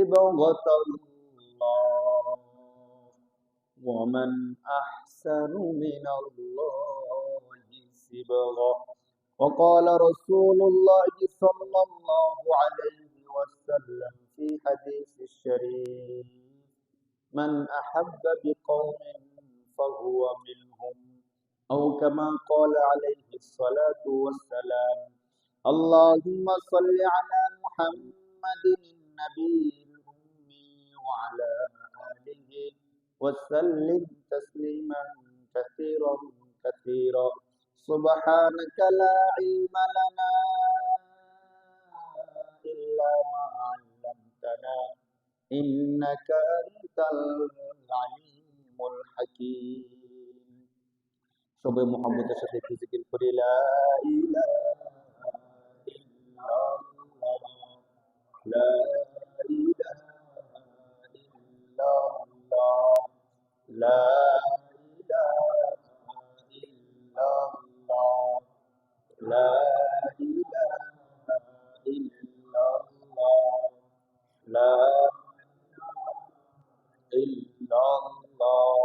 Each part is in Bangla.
صبغة الله ومن أحسن من الله صبغة وقال رسول الله صلى الله عليه وسلم في حديث الشريف من أحب بقوم فهو منهم أو كما قال عليه الصلاة والسلام اللهم صل على محمد النبي الأمي وعلى آله وسلم تسليما كثيرا كثيرا سبحانك لا علم لنا إلا ما علمتنا إنك أنت العليم الحكيم সবে মুহাম্মদের সাথে একটু জিকির করি লা ইলাহা ইল্লাল্লাহ লা ইলাহা ইল্লাল্লাহ লা ইলাহা ইল্লাল্লাহ লা ইলাহা ইল্লাল্লাহ লা ইল্লাল্লাহ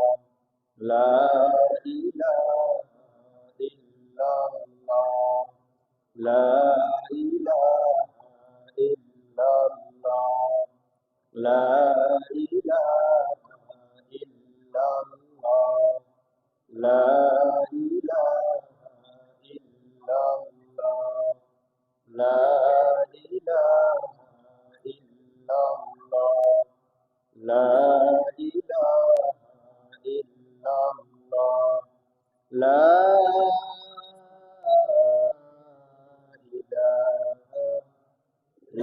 লা ইলাহা ইল্লাল্লাহ লা ইলাহা ইল্লাল্লাহ লা ইলাহা ইল্লাল্লাহ লা ইলাহা ইল্লাল্লাহ লা ইলাহা ইল্লাল্লাহ লা ইলাহা ইল্লাল্লাহ লা ইলাহা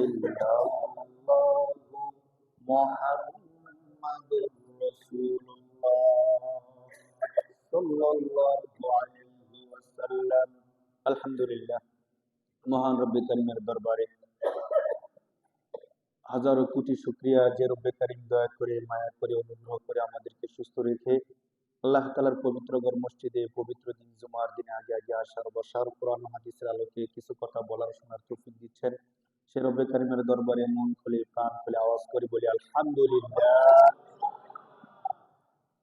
ইল্লাল্লাহ মুহাম্মাদুর রাসূলুল্লাহ সাল্লাল্লাহু আলাইহি ওয়াসাল্লাম আলহামদুলিল্লাহ মহান রব্বুল কারীমের দরবারে হাজারো কোটি শুকরিয়া যে রব্বে কারীম দয়া করে মায়া করে অনুগ্রহ করে আমাদেরকে সুস্থ রেখে আল্লাহ তাআলার পবিত্র ঘর মসজিদে পবিত্র দিন জুমার দিনে আগে আগে আসার বসার কোরআন হাদিসের আলোকে কিছু কথা বলার শোনার তৌফিক দিচ্ছেন সে রব্বে কারীমের দরবারে মন খুলে প্রাণ খুলে আওয়াজ করে বলি আলহামদুলিল্লাহ।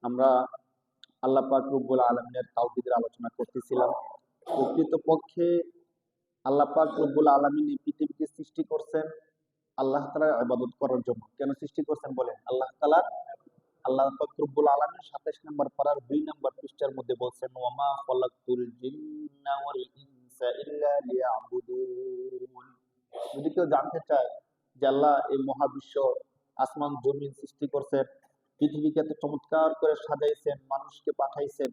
আমরা আল্লাহ পাক রব্বুল আলামিনের তাওহীদের আলোচনা করতেছিলাম। প্রকৃতপক্ষে আল্লাহ পাক রব্বুল আলামিন এই পৃথিবীকে সৃষ্টি করছেন আল্লাহ তাআলার ইবাদত করার জন্য। কেন সৃষ্টি করছেন বলেন? আল্লাহ পাক রব্বুল আলামিন 27 নম্বর পারার 2 নম্বর পৃষ্ঠার মধ্যে বলছেন ওয়ামা খালাকতুল জিন্না ওয়াল ইনসা ইল্লা লিয়াবুদুন। যদি কেউ জানতে চায় যে আল্লাহ এই মহাবিশ্ব আসমান জমিন সৃষ্টি করছেন, পৃথিবীকে এত চমৎকার করে সাজাইছেন, মানুষকে পাঠাইছেন,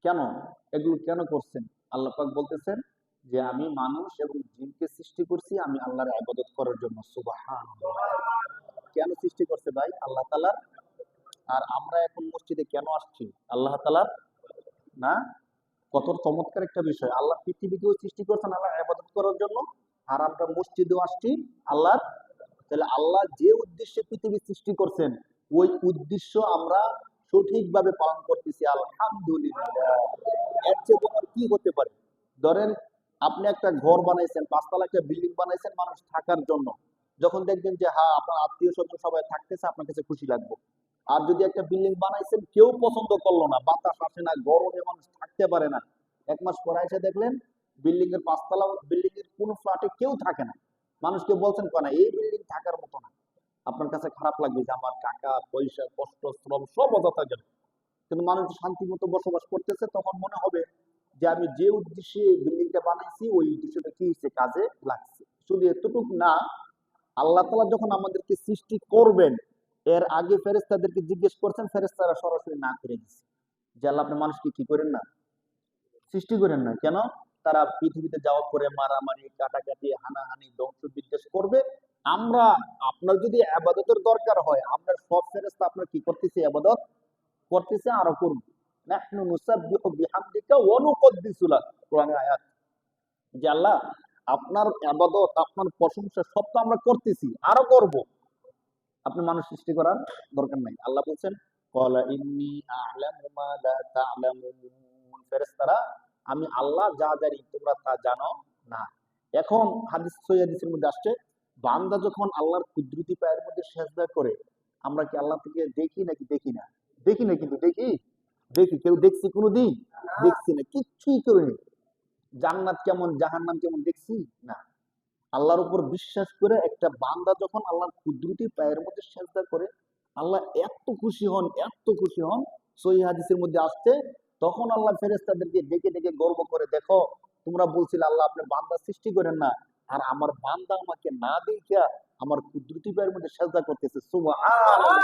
কেন এগুলো কেন করছেন? আল্লাহ পাক বলতেছেন যে আমি মানুষ এবং জিনকে সৃষ্টি করছি আমি আল্লাহর ইবাদত করার জন্য। সুবহানাল্লাহ। কেন সৃষ্টি করছে ভাই? আল্লাহ তাআলার। আর আমরা এখন মসজিদে কেন আসছি? আল্লাহ তাআলার না? কত চমৎকার একটা বিষয়। আল্লাহ পৃথিবীকেও সৃষ্টি করছেন আল্লাহর ইবাদত করার জন্য, আর আমরা মসজিদেও আসছি আল্লাহ। তাহলে আল্লাহ যে উদ্দেশ্যে পৃথিবী সৃষ্টি করছেন ওই উদ্দেশ্য আমরা সঠিকভাবে পালন করতেছি আলহামদুলিল্লাহ। এর চেয়ে বড় কি হতে পারে? ধরেন আপনি একটা ঘর বানাইছেন, 5 তলা একটা বিল্ডিং বানাইছেন মানুষ থাকার জন্য। যখন দেখবেন যে হ্যাঁ আপনার আত্মীয় স্বজন সবাই থাকতেছে আপনার কাছে খুশি লাগবে। আর যদি একটা বিল্ডিং বানাইছেন কেউ পছন্দ করলো না, বাতাস আসে না, গরমে মানুষ থাকতে পারে না, 1 মাস পরে এসে দেখলেন বিল্ডিং এর 5 তলা বিল্ডিং এর কোন ফ্ল্যাটে কেউ থাকে না, মানুষকে বলছেন কেন এই বিল্ডিং থাকার মতো না, আপনার কাছে খারাপ লাগবে যে আমার টাকা পয়সা কষ্ট শ্রম সব অযথা গেল। কিন্তু মানুষ শান্তি মতো বসবাস করতেছে, তখন মনে হবে যে আমি যে উদ্দেশ্যে বিল্ডিংটা বানাইছি ওই উদ্দেশ্যটা কি হচ্ছে, কাজে লাগছে। শুধু এতটুকু না, আল্লাহ তাআলা যখন আমাদেরকে সৃষ্টি করবেন এর আগে ফেরেশতাদেরকে জিজ্ঞেস করছেন, ফেরেশতারা সরাসরি না করে দিচ্ছে যে আল্লাহ আপনি মানুষকে কি করেন না, সৃষ্টি করেন না। কেন? তারা পৃথিবীতে যাওয়ার পরে মারামারি কাটাকাটি হানাহানি ধ্বংস বিধ্বংস করবে। আমরা আপনার যদি ইবাদতের দরকার হয় আমরা সব ফেরেশতা আপনার কি করতেছি, ইবাদত করতেছে, আরো করব। নাহনু নুসাব্বিহু বিহামদিকা ওয়া নুকদ্দিসু লাক, কোরআনের আয়াত। যে আল্লাহ আপনার ইবাদত আপনার প্রশংসা সব তো আমরা করতেছি, আরো করব। আপনি মানুষ সৃষ্টি করার দরকার নাই। আল্লাহ বলছেন ক্বালা ইন্নী আ'লামু মা লা তা'লামুন, ফেরেশতারা আমি আল্লাহ যা জানি তোমরা তা জানো না। এখন হাদিস সহিহ হাদিসের মধ্যে আসছে বান্দা যখন আল্লাহর কুদরতি পায়ের মধ্যে সেজদা করে, আমরা কি আল্লাহ থেকে দেখি নাকি দেখি না? দেখি না, কিন্তু দেখি, দেখি। কেউ দেখছি কোনোদিন? দেখছি না, কিচ্ছুই করিনি। জান্নাত কেমন জাহান্নাম কেমন দেখছি না। আল্লাহর উপর বিশ্বাস করে একটা বান্দা যখন আল্লাহর কুদরতি পায়ের মধ্যে সেজদা করে, আল্লাহ এত খুশি হন, এত খুশি হন। সহিহ হাদিসের মধ্যে আসছে, তখন আল্লাহ ফেরেশতাদেরকে ডেকে ডেকে গর্ব করে, দেখো তোমরা বলছিলে আল্লাহ আপনি বান্দা সৃষ্টি করেন না, আর আমার বান্দা আমাকে না দেখিয়া আমার কুদরতি পায়ের মধ্যে সেজদা করতেছে। সুবহানাল্লাহ।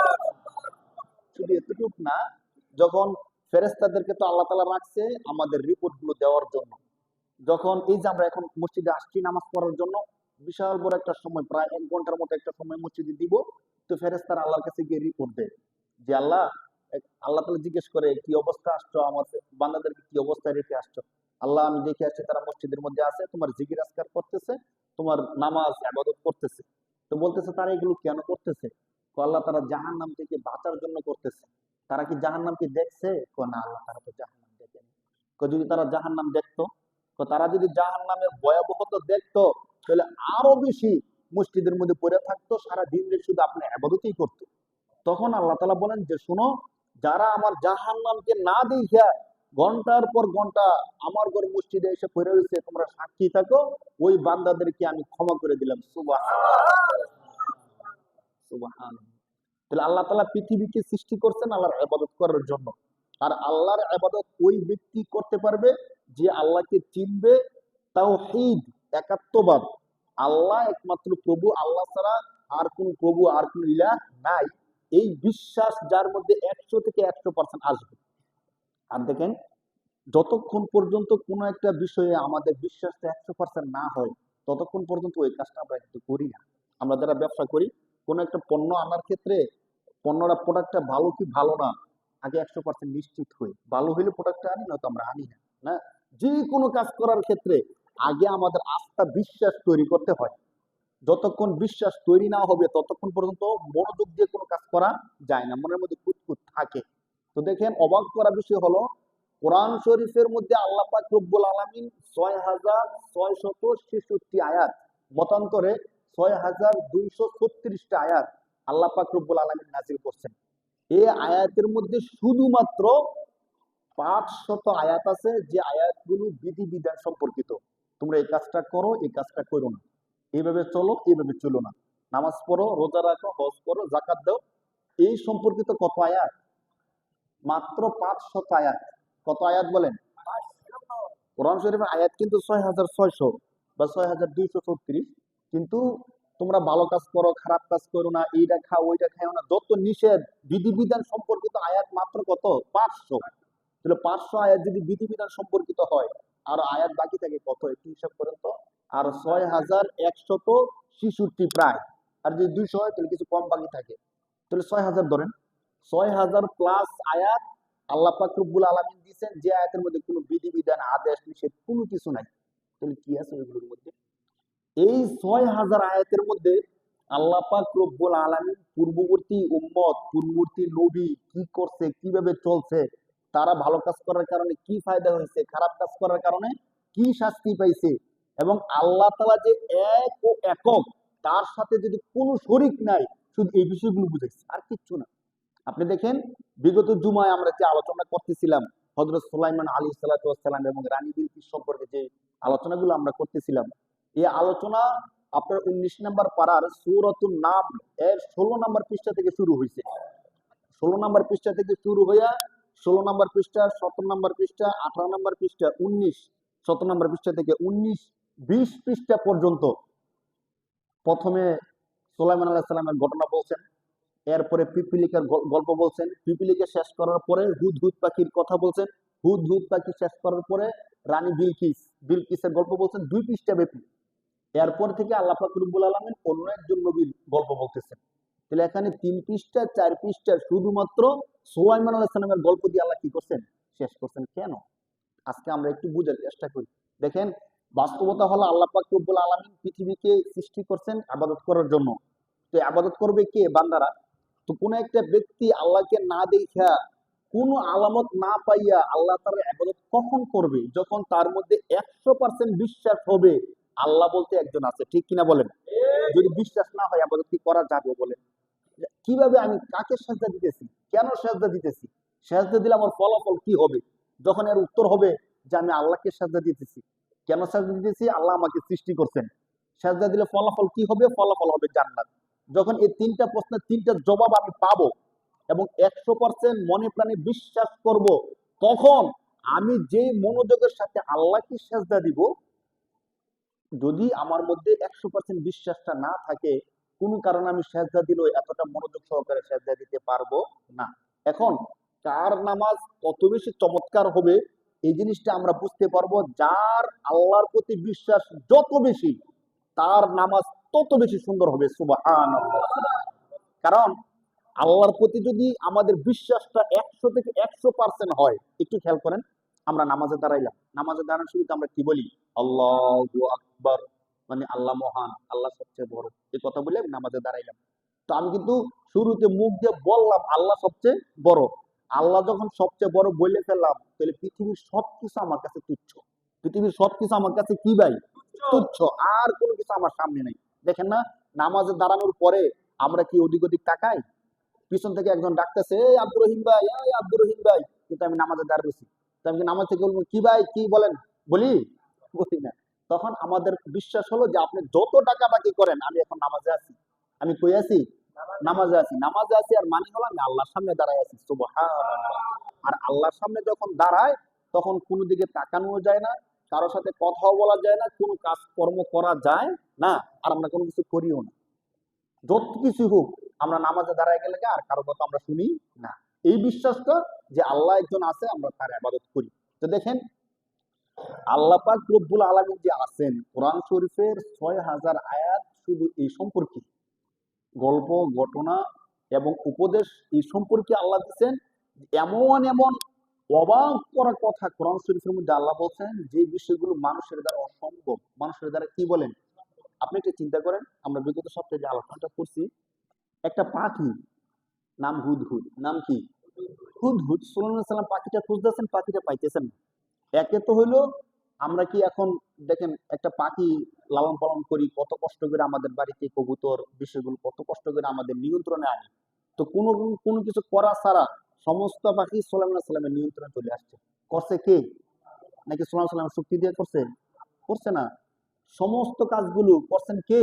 শুধু এতটুক না, যখন ফেরেশতাদেরকে তো আল্লাহ তাআলা রাখছে আমাদের রিপোর্ট গুলো দেওয়ার জন্য। যখন এই যে আমরা এখন মসজিদে আসছি নামাজ পড়ার জন্য, বিশাল বড় একটা সময়, প্রায় 1 ঘন্টার মতো একটা সময় মসজিদে দিব। তো ফেরেশতারা আল্লাহর কাছে গিয়ে রিপোর্ট দেয় যে আল্লাহ, আল্লাহ তাআলা জিজ্ঞেস করে কি অবস্থা আসছো, আমার বান্দাদেরকে কি অবস্থায় রেখে আসছো? আল্লাহ আমি দেখে আসছি তারা মসজিদের মধ্যে আছে, তোমার জিকির আজকার করতেছে, তোমার নামাজ ইবাদত করতেছে। তো বলতেছে তারা এগুলো কেন করতেছে? তো আল্লাহ তারা জাহান্নাম থেকে বাঁচার জন্য করতেছে। তারা কি জাহান্নামকে দেখছে? না, আল্লাহ তারা তো জাহান্নাম দেখেনি। যদি তারা জাহান্নাম দেখতো, তো তারা যদি জাহান্নামের ভয়াবহতা দেখতো, তাহলে আরো বেশি মসজিদের মধ্যে পড়ে থাকতো, সারা দিন শুধু আপনি ইবাদতই করতো। তখন আল্লাহ তাআলা বলেন যে শোনো, যারা আমার জাহান্নামকে না দেখিয়া ঘন্টার পর ঘন্টা আমার ঘর মসজিদে এসে পড়ে রয়েছে, তোমরা সাক্ষী থাকো, ওই বান্দাদেরকে আমি ক্ষমা করে দিলাম। সুবহানাল্লাহ, সুবহানাল্লাহ। তাহলে আল্লাহ তাআলা পৃথিবীকে সৃষ্টি করছেন আল্লাহর ইবাদত করার জন্য। আর আল্লাহর ইবাদত ওই ব্যক্তি করতে পারবে যে আল্লাহকে চিনবে, তাওহীদ, একাত্মবাদ, আল্লাহ একমাত্র প্রভু, আল্লাহ ছাড়া আর কোন প্রভু আর কোন ইলাহ নাই, এই বিশ্বাস যার মধ্যে 100 থেকে 100% আসবে। আর দেখেন, যতক্ষণ পর্যন্ত কোনো একটা বিষয়ে আমাদের বিশ্বাসটা 100% না হয়, ততক্ষণ পর্যন্ত ওই কাজটা আমরা কিন্তু করি না। আমরা যারা ব্যবসা করি, কোনো একটা পণ্য আনার ক্ষেত্রে প্রোডাক্টটা ভালো কি ভালো না, আগে 100% নিশ্চিত হই। ভালো হইলে প্রোডাক্টটা আনি, নয়তো আমরা আনি না। না, যে কোনো কাজ করার ক্ষেত্রে আগে আমাদের আস্থা বিশ্বাস তৈরি করতে হয়। যতক্ষণ বিশ্বাস তৈরি না হবে ততক্ষণ পর্যন্ত মনোযোগ দিয়ে কোনো কাজ করা যায় না, মনের মধ্যে কুতকুত থাকে। তো দেখেন, অবাক করা বিষয় হলো, কোরআন শরীফের মধ্যে আল্লাহ পাক রব্বুল আলামিন 6666 আয়াত, মতান্তরে 6236টা আয়াত আল্লাহ পাক রব্বুল আলামিন নাযিল করছেন। এই আয়াতের মধ্যে শুধুমাত্র 500 আয়াত আছে, যে আয়াতগুলো বিধিবিধান সম্পর্কিত। তোমরা এই কাজটা করো, এই কাজটা করো না, এইভাবে চলো, এইভাবে চলো না, নামাজ পড়ো, রোজা রাখো, হজ করো, যাকাত দাও, এই সম্পর্কিত কত আয়াত? মাত্র 500 আয়াত। কত আয়াত বলেন? কোরআন শরীফের আয়াত কিন্তু 6600 বা 6236, কিন্তু তোমরা ভালো কাজ করো, খারাপ কাজ করো না, এইটা খাও, ওইটা খাও না, যত নিষেধ বিধিবিধান সম্পর্কিত আয়াত মাত্র কত? 500। তাহলে 500 আয়াত যদি বিধিবিধান সম্পর্কিত হয়, আর আয়াত বাকি থাকে কত? একটু হিসাব করেন তো। আর 6166 প্রায়। আর যদি 200 হয় তাহলে কিছু কম বাকি থাকে, তাহলে 6000 ধরেন। 6000 প্লাস আয়াত আল্লাহ পাক রব্বুল আলামিন দিয়েছেন, যে আয়াতের মধ্যে কোনো বিধিবিধান, আদেশ, নিষেধ কোনো কিছু নাই। তাহলে কি আছে ওইগুলোর মধ্যে? এই 6000 আয়াতের মধ্যে আল্লাহ পাক রব্বুল আলামিন পূর্ববর্তী উম্মত, পূর্ববর্তী নবী কি করছে, কিভাবে চলছে, তারা ভালো কাজ করার কারণে কি ফায়দা হয়েছে, খারাপ কাজ করার কারণে কি শাস্তি পাইছে, এবং আল্লাহ তাআলা যে এক ও একক, তার সাথে যদি কোনো শরীক নাই, শুধু এই বিষয়গুলো বুঝাইছে, আর কিচ্ছু না। আপনি দেখেন, বিগত জুমায় আমরা যে আলোচনা করতেছিলাম হযরত সুলাইমান আলাইহিস সালাতু ওয়াস সালাম এবং রানী বিলকিস সম্পর্কে, যে আলোচনাগুলো আমরা করতেছিলাম, এই আলোচনা আপনার 19 নম্বর পারার সূরাতুন নামল এর 16 নম্বর পৃষ্ঠা থেকে শুরু হয়েছে। 16 নম্বর পৃষ্ঠা থেকে শুরু হইয়া 16 নম্বর পৃষ্ঠা, 17 নম্বর পৃষ্ঠা, 18 নম্বর পৃষ্ঠা, 19, 17 নম্বর পৃষ্ঠা থেকে 19, 20 পৃষ্ঠা পর্যন্ত প্রথমে সুলাইমান আলাইহিস সালামের ঘটনা বলছেন, এরপরে পিপিলিকার গল্প বলছেন, পিপিলিকা শেষ করার পরে হুদহুদ পাখির কথা বলছেন, হুদহুদ পাখি শেষ করার পরে রানী বিলকিসের গল্প বলছেন 2 পৃষ্ঠা ব্যাপী। এরপর থেকে আল্লাহ পাক রব্বুল আলামিন অন্য একজন নবীর গল্প বলতেছেন। তাহলে এখানে 3 পৃষ্ঠা 4 পৃষ্ঠা শুধুমাত্র সুলাইমান আলাইহিস সালামের গল্প দিয়ে আল্লাহ কি করছেন? শেষ করছেন। কেন? আজকে আমরা একটু বুঝার চেষ্টা করি। দেখেন, বাস্তবতা হলো আল্লাহ পাক রব্বুল আলামিন পৃথিবীকে সৃষ্টি করছেন ইবাদত করার জন্য। তো ইবাদত করবে কে? বান্দারা। তো কোন একটা ব্যক্তি আল্লাহকে না দেখা, কোন আলামত না পাইয়া আল্লাহ তাআলার ইবাদত কখন করবে? যখন তার মধ্যে 100% বিশ্বাস হবে আল্লাহ বলতে একজন আছে। ঠিক কিনা বলেন? যদি বিশ্বাস না হয় আবার কি করা যাবে বলেন? কিভাবে আমি কাকে সাজদা দিতেছি, কেন সাজদা দিতেছি, সাজদা দিলে আমার ফলাফল কি হবে? যখন এর উত্তর হবে যে আমি আল্লাহকে সাজদা দিতেছি, কেন সাজদা দিতেছি, আল্লাহ আমাকে সৃষ্টি করছেন, সাজদা দিলে ফলাফল কি হবে? ফলাফল হবে জান্নাত। যখন এই তিনটা প্রশ্নের তিনটা জবাব আমি পাবো এবং 100% মনে প্রাণে বিশ্বাস করব, তখন আমি যে মনোযোগের সাথে আল্লাহকে সাজদা দিব, যদি আমার মধ্যে 100% বিশ্বাসটা না থাকে, কোনো কারণে আমি সেজদা দিলেও এতটা মনোযোগ সহকারে সেজদা দিতে পারবো না। এখন কার নামাজ কত বেশি চমৎকার হবে এই জিনিসটা আমরা বুঝতে পারবো, যার আল্লাহর প্রতি বিশ্বাস যত বেশি তার নামাজ তত বেশি সুন্দর হবে। সুবহানাল্লাহ। কারণ আল্লাহর প্রতি যদি আমাদের বিশ্বাসটা 100 থেকে 100% হয়, একটু খেয়াল করেন, আমরা নামাজে দাঁড়াইলাম, নামাজে দাঁড়ানোর শুরুতে আমরা কি বলি? আল্লাহু আকবার, মানে আল্লাহ মহান, আল্লাহ সবচেয়ে বড়, এই কথা বলে আমি নামাজে দাঁড়াইলাম। তো আমি কিন্তু শুরুতে মুখ দিয়ে বললাম আল্লাহ সবচেয়ে বড়। আল্লাহ যখন সবচেয়ে বড় বলে ফেললাম, তাহলে পৃথিবীর সবকিছু আমার কাছে তুচ্ছ। পৃথিবীর সবকিছু আমার কাছে কি ভাই? তুচ্ছ। আর কোনো কিছু আমার সামনে নেই। দেখেন না, নামাজে দাঁড়ানোর পরে আমরা কি ওদিক ওদিক তাকাই? পিছন থেকে একজন ডাকতেছে, এই আব্দুর রহিম ভাই, এই আব্দুর রহিম ভাই, কিন্তু আমি নামাজে দাঁড়িয়েছি। তো আমি কি নামাজ থেকে বলবো কি ভাই কি বলেন? বলি? বলি না। তখন আমাদের বিশ্বাস হলো যে আপনি যত ডাকাডাকি করেন, আমি এখন নামাজে আছি। আমি কই আছি? নামাজে আছি। নামাজে আছি আর মানে হলো আমি আল্লাহর সামনে দাঁড়ায় আছি। সুবহানাল্লাহ। আর আল্লাহর সামনে যখন দাঁড়ায়, তখন কোনো দিকে তাকানো যায় না, কারোর সাথে কথাও বলা যায় না, কোনো কাজ কর্ম করা যায় না, আর আমরা কোনো কিছু করিও না। যত কিছু হোক, আমরা নামাজে দাঁড়ায় গেলে আর কারো কথা আমরা শুনি না। এই বিশ্বাসটা যে আল্লাহ একজন আছে, আমরা তার ইবাদত করি। তো দেখেন, আল্লাহ পাক রব্বুল আলামিন যে আছেন, কোরআন শরীফের 6000 আয়াত শুধু এই সম্পর্কে, গল্প ঘটনা এবং উপদেশ এই সম্পর্কে আল্লাহ দিচ্ছেন। এমন এমন অবাক করা কথা কোরআন শরীফের মধ্যে আল্লাহ বলছেন, যে বিষয়গুলো মানুষের দ্বারা অসম্ভব, মানুষের দ্বারা কি বলেন? আপনি একটু চিন্তা করেন, আমরা বিগত সপ্তাহে যে আলোচনাটা করছি, একটা পাখি নাম হুদহুদ, নাম কি? হুদহুদ। সুলাইমান আলাইহিস সালাম পাখিটা খুঁজতেছেন, পাখিটা পাইতেছেন না। একে তো হইলো, আমরা কি এখন দেখেন একটা পাখি লালন পালন করি, কত কষ্ট করে আমাদের বাড়িতে কবুতর বিষয়গুলো কত কষ্ট করে আমাদের নিয়ন্ত্রণে আনি। তো কোনো কোনো কিছু করা ছাড়া সমস্ত পাখি সুলাইমান আলাইহিস সালামের নিয়ন্ত্রণে চলে আসছে। করছে কে? নাকি সুলাইমান আলাইহিস সালাম শক্তি দিয়ে করছে? করছে না। সমস্ত কাজগুলো করছেন কে?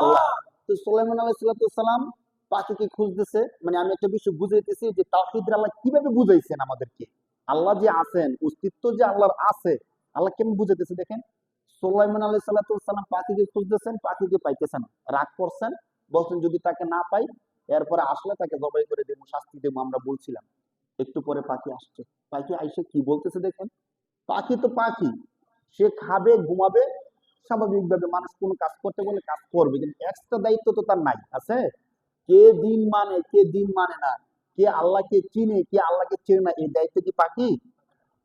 আল্লাহ। তো সুলাইমান আলাইহিস সালাম পাখিকে খুঁজতেছে, মানে আমি একটা বিষয় বুঝাইতেছি যে তাওহীদের আল্লাহ কিভাবে বুঝাইছেন আমাদেরকে, আল্লাহ যে আছেন, অস্তিত্ব যে আল্লাহর আছে, আল্লাহ কেমন বুঝাইতেছে দেখেন। সুলাইমান আলাইহিস সালাম পাখিকে খুঁজতেছেন, পাখিকে পাইতেছেন, রাগ করছেন, বলছেন যদি তাকে না পাই এরপরে আসলে তাকে জবাই করে দেবো, শাস্তি দেবো, আমরা বলছিলাম। একটু পরে পাখি আসছে, পাখি আইসে কি বলতেছে দেখেন। পাখি তো পাখি, সে খাবে ঘুমাবে, স্বাভাবিকভাবে মানুষ কোনো কাজ করতে বলে কাজ করবে, কিন্তু এক্সট্রা দায়িত্ব তো তার নাই, আছে? কে দিন মানে কে দিন মানে না, কে আল্লাহকে চিনে কে আল্লাহকে চেনে না, এই দায়িত্ব কি পাখি?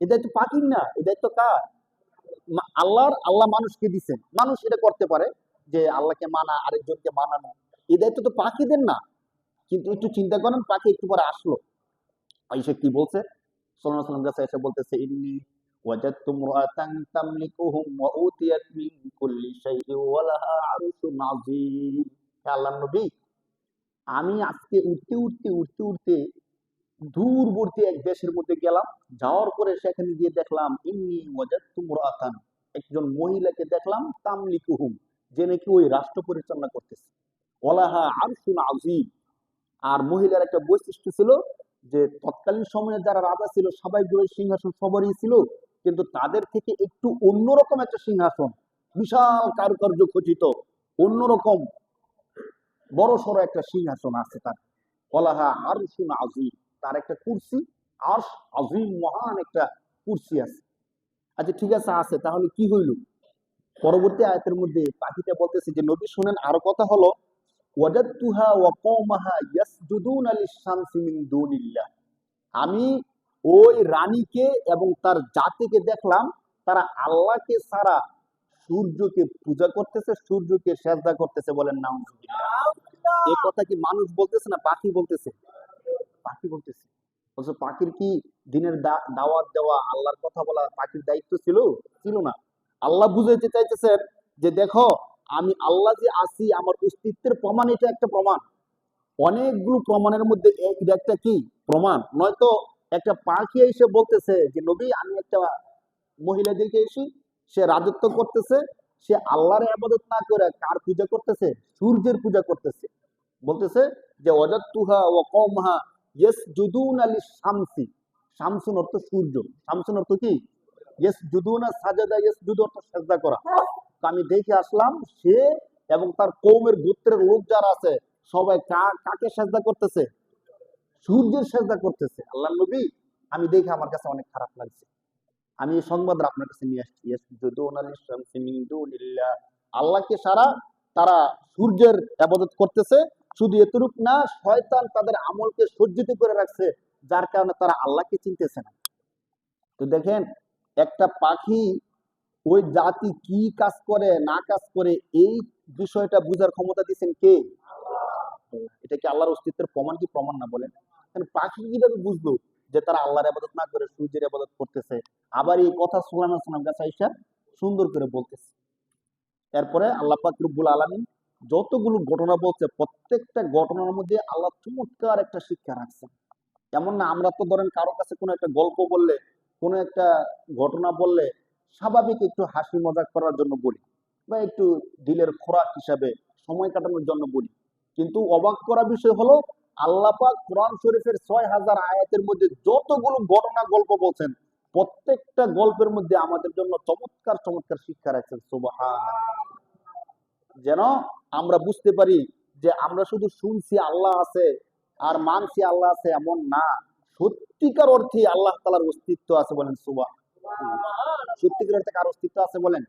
এই দায়িত্ব পাখির না, এই দায়িত্ব কার? আল্লাহর। আল্লাহ মানুষকে দিচ্ছেন, মানুষ এটা করতে পারে যে আল্লাহকে মানা, আরেকজনকে মানানো, এই দায়িত্ব তো পাখিদের না। কিন্তু একটু চিন্তা করেন, পাখি একটু পরে আসলো, আইসা কি বলছে? সাল্লাল্লাহু আলাইহি ওয়াসাল্লাম কাছে এসে বলতেছে, ইন্নী ওয়াজাদতু ইমরাআতান তামলিকুহুম ওয়া উতিয়াত মিন কুল্লি শাইইন ওয়া লাহা আরশুন আযীম। হে আল্লাহর নবী, আমি আজকে উঠতে দূরবর্তী এক দেশের মধ্যে গেলাম, যাওয়ার পরে সেখানে গিয়ে দেখলাম, ইন্নী ওয়াজাদতু ইমরাআতান, একজন মহিলাকে দেখলাম, তামলিকুহুম, যে নাকি ওই রাষ্ট্র পরিচালনা করতেছে, ওয়া লাহা আরশুন আযীম। আর মহিলার একটা বৈশিষ্ট্য ছিল যে তৎকালীন সময়ে যারা রাজা ছিল সবাইগুলো সিংহাসন সবারই ছিল, কিন্তু তাদের থেকে একটু অন্যরকম একটা সিংহাসন, বিশাল কারুকার্য খচিত, অন্যরকম বড় সড়ো একটা সিংহাসন আছে তার। ওয়ালাহা আরশুন আযীম, তার একটা কুরসি, আরশ আযীম, মহান একটা কুরসি আছে। আচ্ছা ঠিক আছে, আছে, তাহলে কি হইল? পরবর্তী আয়াতের মধ্যে পাখিটা বলতেছে যে নবী শুনেন, আরো কথা হলো, ওয়াজাদতুহা ওয়া কওমাহা ইয়াসজুদুনা লিশ-শামসি মিন দুনিল্লাহ। আমি ওই রানীকে এবং তার জাতিকে দেখলাম, তারা আল্লাহকে ছাড়া সূর্যকে পূজা করতেছে, সূর্যকে সেজদা করতেছে। বলেন নাউজুবিল্লাহ। এই কথা কি মানুষ বলতেছে না পাখি বলতেছে? পাখি বলতেছে। অথচ পাখির কি দিনের দাওয়াত দেওয়া, আল্লাহর কথা বলা পাখির দায়িত্ব ছিল? ছিল না। আল্লাহ বুঝাইতে চাইতেছেন যে দেখো, আমি আল্লাহ যে আছি, আমার অস্তিত্বের প্রমাণ, এটা একটা প্রমাণ। অনেকগুলো প্রমাণের মধ্যে এটা একটা কি প্রমাণ? নয়তো একটা পাখি এসে বলতেছে যে নবী, আমি একটা মহিলা দেখে এসি, সে রাজত্ব করতেছে, সে আল্লাহর ইবাদত না করে কার পূজা করতেছে? সূর্যের পূজা করতেছে। বলতেছে যে ওয়াজাতুহা ওয়া কওমহা ইয়াসজুদুনা লিশ-শামসি। শামসুন অর্থ সূর্য, শামসুন অর্থ কি? ইয়াসজুদুনা, সাজাদা ইয়াসজুদু অর্থ সিজদা করা। তো আমি দেখে আসলাম সে এবং তার কওমের গোত্রের লোক যারা আছে সবাই কাকে সিজদা করতেছে? সূর্যের সিজদা করতেছে। আল্লাহর নবী, আমি দেখে আমার কাছে অনেক খারাপ লাগছে। আমি এই সংবাদ আপনার কাছে নিয়ে আসছি। ইয়াসজুদুনা লিশ-শামসি মিন দুনিল্লাহ। আল্লাহকে সারা তারা সূর্যের ইবাদত করতেছে। শুধু এতটুক না, শয়তান তাদের আমলকে সজ্জিত করে রাখছে, যার কারণে তারা আল্লাহকে চিনতেছে না। তো দেখেন, একটা পাখি ওই জাতি কি কাজ করে না কাজ করে, এই বিষয়টা বুঝার ক্ষমতা দিচ্ছেন কে? এটা কি আল্লাহর অস্তিত্বের প্রমাণ কি প্রমাণ না বলেন? পাখি কিভাবে বুঝলো যে তারা আল্লাহর ইবাদত না করে সূর্যের ইবাদত করতেছে? আবার এই কথা সুলাইমান আলাইহিস সালাম কাছে আইসা সুন্দর করে বলতেছে। এরপরে আল্লাহ পাক রব্বুল আলামিন যতগুলো ঘটনা বলছে, প্রত্যেকটা ঘটনার মধ্যে আল্লাহ চমৎকার একটা শিক্ষা রাখছেন। এমন না, আমরা তো ধরেন কারো কাছে কোনো একটা গল্প বললে, কোনো একটা ঘটনা বললে স্বাভাবিক একটু হাসি মজাক করার জন্য বলি, বা একটু দিলের খোরাক হিসাবে সময় কাটানোর জন্য বলি। কিন্তু অবাক করা বিষয় হলো, আল্লাহ পাক কোরআন শরীফের ৬,০০০ আয়াতের মধ্যে যতগুলো ঘটনা গল্প বলছেন, প্রত্যেকটা গল্পের মধ্যে আমাদের জন্য চমৎকার চমৎকার শিক্ষা রাখছেন। সুবহানাল্লাহ। যেন আমরা বুঝতে পারি যে আমরা শুধু শুনছি আল্লাহ আছে আর মানছি আল্লাহ আছে, এমন না। সত্যিকার অর্থে আল্লাহ তাআলার অস্তিত্ব আছে, বলেন সুবহানাল্লাহ। সত্যিকার অর্থে কার অস্তিত্ব আছে বলেন?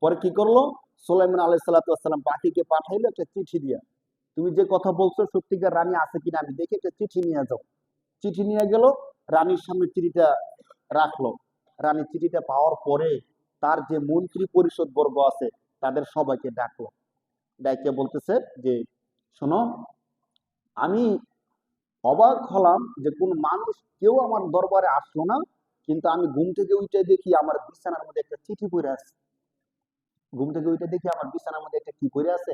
পরে কি করলো? সুলাইমান আলাইহিস সালাতু ওয়াস সালাম পাখিকে পাঠাইলো একটা চিঠি দিয়া, তুমি যে কথা বলছো সত্যিকার রানী আছে কিনা আমি দেখে একটা চিঠি নিয়ে যাও। চিঠি নিয়ে গেল, রানীর সামনে চিঠিটা রাখলো। রানী চিঠিটা পাওয়ার পরে তার যে মন্ত্রী পরিষদ বর্গ আছে তাদের সবাইকে ডাকলো। ডাইকে বলতেছে যে শোনো, আমি অবাক হলাম যে কোন মানুষ কেউ আমার দরবারে আসলো না, কিন্তু আমি ঘুম থেকে উঠে দেখি আমার বিছানার মধ্যে একটা চিঠি পড়ে আছে। ঘুম থেকে উঠে দেখি আমার বিছানার মধ্যে একটা কি পড়ে আছে?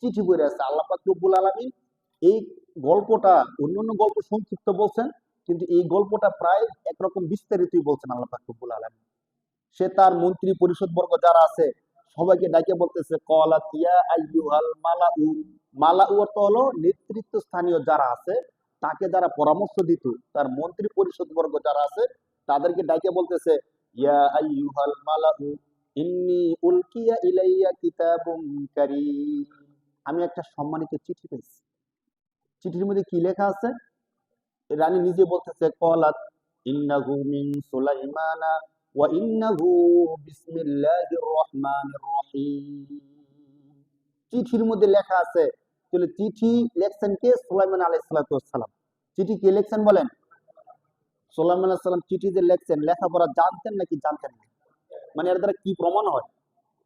চিঠি পড়ে আছে। আল্লাহ পাক রব্বুল আলামিন এই গল্পটা, অন্যান্য গল্প সংক্ষিপ্ত বলছেন, কিন্তু এই গল্পটা প্রায় একরকম বিস্তারিতই বলছেন আল্লাহ পাক রব্বুল আলামিন। সে তার মন্ত্রী পরিষদ বর্গ যারা আছে সবাইকে ডাকে বলতেছে ক্বালাত ইয়া আইয়ুহাল মালাউ। মালাউ অর্থ হলো নেতৃত্ব স্থানীয় যারা আছে, তাকে যারা পরামর্শ দিত, তার মন্ত্রী পরিষদ বর্গ যারা আছে তাদেরকে ডাকে বলতেছে ইয়া আইয়ুহাল মালাউ ইন্নী উলকিয়া ইলাইয়া কিতাবুম কারীম। আমি একটা সম্মানিত চিঠি পেয়েছি। চিঠির মধ্যে কি লেখা আছে? রানী নিজে বলতেছে ক্বালাত ইন্নাহু মিন সুলাইমানা ওয়া ইন্নাহু বিসমিল্লাহির রহমানির রহিম। চিঠির মধ্যে লেখা আছে। তাহলে চিঠি লেখছেন কে? সুলাইমান আলাইহিস সালাতু ওয়াস সালাম। চিঠি কে লেখছেন বলেন? সুলাইমান আলাইহিস সালাম চিঠি যে লেখছেন, লেখাপড়া জানতেন নাকি জানতেন না? মানে এর দ্বারা কি প্রমাণ হয়?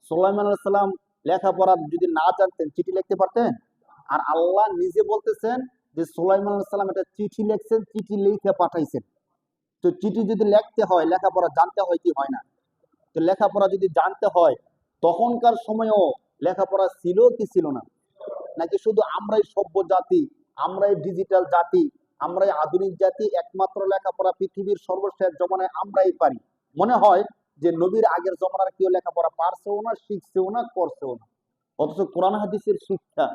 সুলাইমান আলাইহিস সালাম লেখাপড়া যদি না জানতেন চিঠি লিখতে পারতেন? আর আল্লাহ নিজে বলতেছেন যে সুলাইমান আলাইহিস সালাম একটা চিঠি লিখছেন, চিঠি লিখে পাঠাইছেন। তো চিঠি যদি লিখতে হয় লেখাপড়া জানতে হয় কি হয় না? তো লেখাপড়া যদি জানতে হয়, তখনকার সময়েও লেখাপড়া ছিল কি ছিল না? নাকি শুধু আমরাই সভ্য জাতি, আমরাই ডিজিটাল জাতি, আমরাই আধুনিক জাতি, একমাত্র লেখাপড়া পৃথিবীর সর্বশেষ জমানায় আমরাই পারি? মনে হয় যে নবীর আগের জমানার কেউ লেখাপড়া পারছেও না, শিখছেও না, করছেও না। অথচ কোরআন হাদিসের শিক্ষা,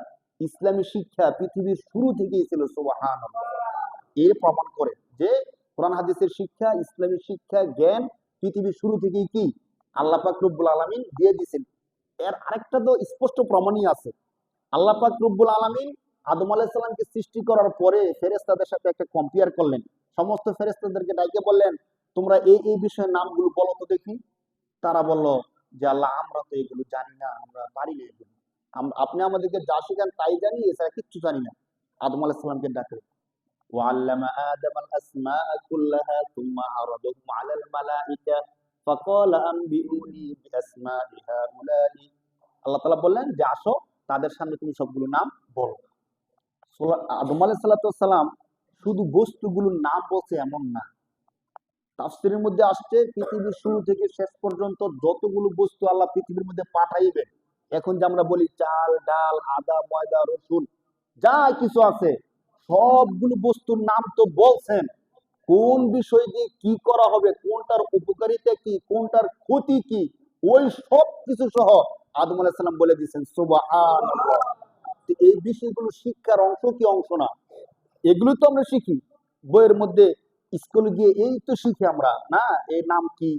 ইসলামী শিক্ষা পৃথিবীর শুরু থেকেই ছিল। সুবহানাল্লাহ। এর প্রমাণ করে যে কোরআন হাদিসের শিক্ষা, ইসলামী শিক্ষা, জ্ঞান পৃথিবীর শুরু থেকেই কি আল্লাহ পাক রব্বুল আলামিন দিয়ে দিয়েছেন। এর আরেকটা তো স্পষ্ট প্রমাণই আছে। আল্লাহ পাক রব্বুল আলামিন আদম আলাইহিস সালামকে সৃষ্টি করার পরে ফেরেশতাদের সাথে একটা কম্পেয়ার করলেন। সমস্ত ফেরেশতাদেরকে ডাকে বললেন, তোমরা এই বিষয়ের নামগুলো বলো তো দেখি। তারা বলল যে আল্লাহ, আমরা তো এগুলো জানি না, আমরা পারি না এগুলো। আপনি আমাদেরকে যা শিখান তাই জানি, এছাড়া কিচ্ছু জানি না। আদম আলাইহিস সালামকে ডাকলেন। وعلم آدم الأسماء كلها ثم عرضهم على الملائكة فقال أنبئوني بأسماء هؤلاء। আল্লাহ তাআলা বললেন যে আসো, তাদের সামনে তুমি সবগুলো নাম বলো। আদম আলাইহিস সালাতু ওয়াস সালাম শুধু বস্তুগুলোর নাম বলছে এমন না। তাফসীরের মধ্যে আসছে পৃথিবীর শুরু থেকে শেষ পর্যন্ত যতগুলো বস্তু আল্লাহ পৃথিবীর মধ্যে পাঠাইবেন, এখন যে আমরা বলি চাল ডাল আদা ময়দা রসুন যা কিছু আছে সবগুলো বস্তুর নাম তো বলছেন, কোন বিষয় দিয়ে কি করা হবে, কোনটার উপকারিতা কি, কোনটার ক্ষতি কি, ওই সব কিছু সহ আদম আলাইহিস সালাম বলে দিয়েছেন সুবহানাল্লাহ। তো এই বিষয়গুলো শিক্ষার অংশ কি অংশ না? এগুলো তো আমরা শিখি বইয়ের মধ্যে, স্কুলে গিয়ে এই তো শিখি আমরা না, এই নাম কি,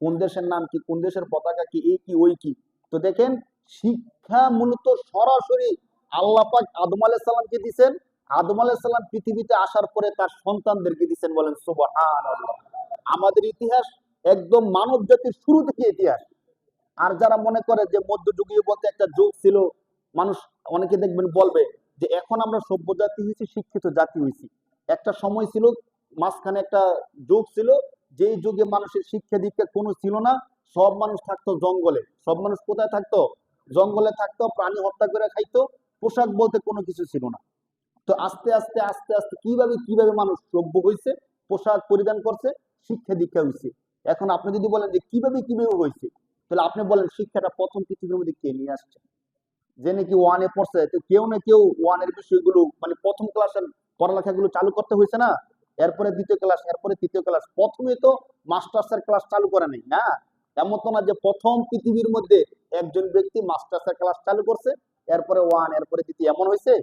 কোন দেশের নাম কি, কোন দেশের পতাকা কি, এই কি ওই কি। তো দেখেন, শিক্ষা মূলত সরাসরি আল্লাহ পাক আদম আলাইহিস সালামকে দিয়েছেন। আদম আলাইহিস সালাম পৃথিবীতে আসার পরে তার সন্তানদেরকে দিয়েছেন, বলেন সুবহানাল্লাহ। আমাদের ইতিহাস একদম মানব জাতির শুরু থেকে ইতিহাস। আর যারা মনে করে যে মধ্যযুগীয় বলতে একটা যুগ ছিল, মানুষ অনেকে দেখবেন বলবে যে এখন আমরা সভ্য জাতি হয়েছি, শিক্ষিত জাতি হয়েছি। একটা সময় ছিল, মাঝখানে একটা যুগ ছিল, যেই যুগে মানুষের শিক্ষা দীক্ষা কোনো ছিল না। সব মানুষ থাকতো জঙ্গলে। সব মানুষ কোথায় থাকতো? জঙ্গলে থাকতো, প্রাণী হত্যা করে খাইতো, পোশাক বলতে কোনো কিছু ছিল না। তো আস্তে আস্তে আস্তে আস্তে কিভাবে কিভাবে মানুষ সভ্য হয়েছে, পোশাক পরিধান করছে, শিক্ষা দীক্ষা হয়েছে। এখন আপনি যদি বলেন যে কিভাবে কিভাবে হয়েছে, তাহলে আপনি বলেন শিক্ষাটা প্রথম পৃথিবীর মধ্যে কে নিয়ে আসছে? যে নাকি ওয়ানে পড়ছে, তো কেউ না কেউ ওয়ানের বিষয়গুলো মানে প্রথম ক্লাসের পড়ালেখাগুলো চালু করতে হয়েছে না? এরপরে দ্বিতীয় ক্লাস, এরপরে তৃতীয় ক্লাস, প্রথমে তো মাস্টার্সের ক্লাস চালু করে নাই না। এমন তো না যে প্রথম পৃথিবীর মধ্যে একজন ব্যক্তি মাস্টার্সের ক্লাস চালু করছে, এরপরে ওয়ান, এরপরে দ্বিতীয়, এমন হয়েছে?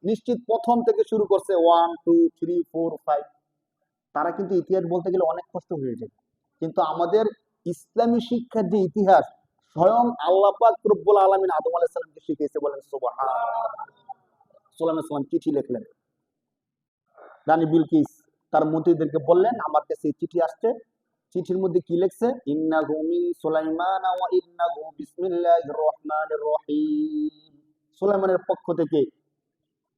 নিশ্চিত প্রথম থেকে শুরু করছে, 1 2 3 4 5। তারা কিন্তু ইতিহাস বলতে গেলে অনেক কষ্ট হয়ে যায়। কিন্তু আমাদের ইসলামী শিক্ষার যে ইতিহাস, স্বয়ং আল্লাহ পাক রব্বুল আলামিন আদম আলাইহিস সালামকে শিখিয়েছে, বলেন সুবহানাল্লাহ। সুলাইমান সালাম চিঠি লিখলেন। রানী বিলকিস তার মন্ত্রীদেরকে বললেন, আমার কাছে চিঠি আসছে। চিঠির মধ্যে কি লিখছে? ইন্নাহু মিন সুলাইমান ওয়া ইন্নাহু বিসমিল্লাহির রহমানির রহিম। সুলাইমানের পক্ষ থেকে,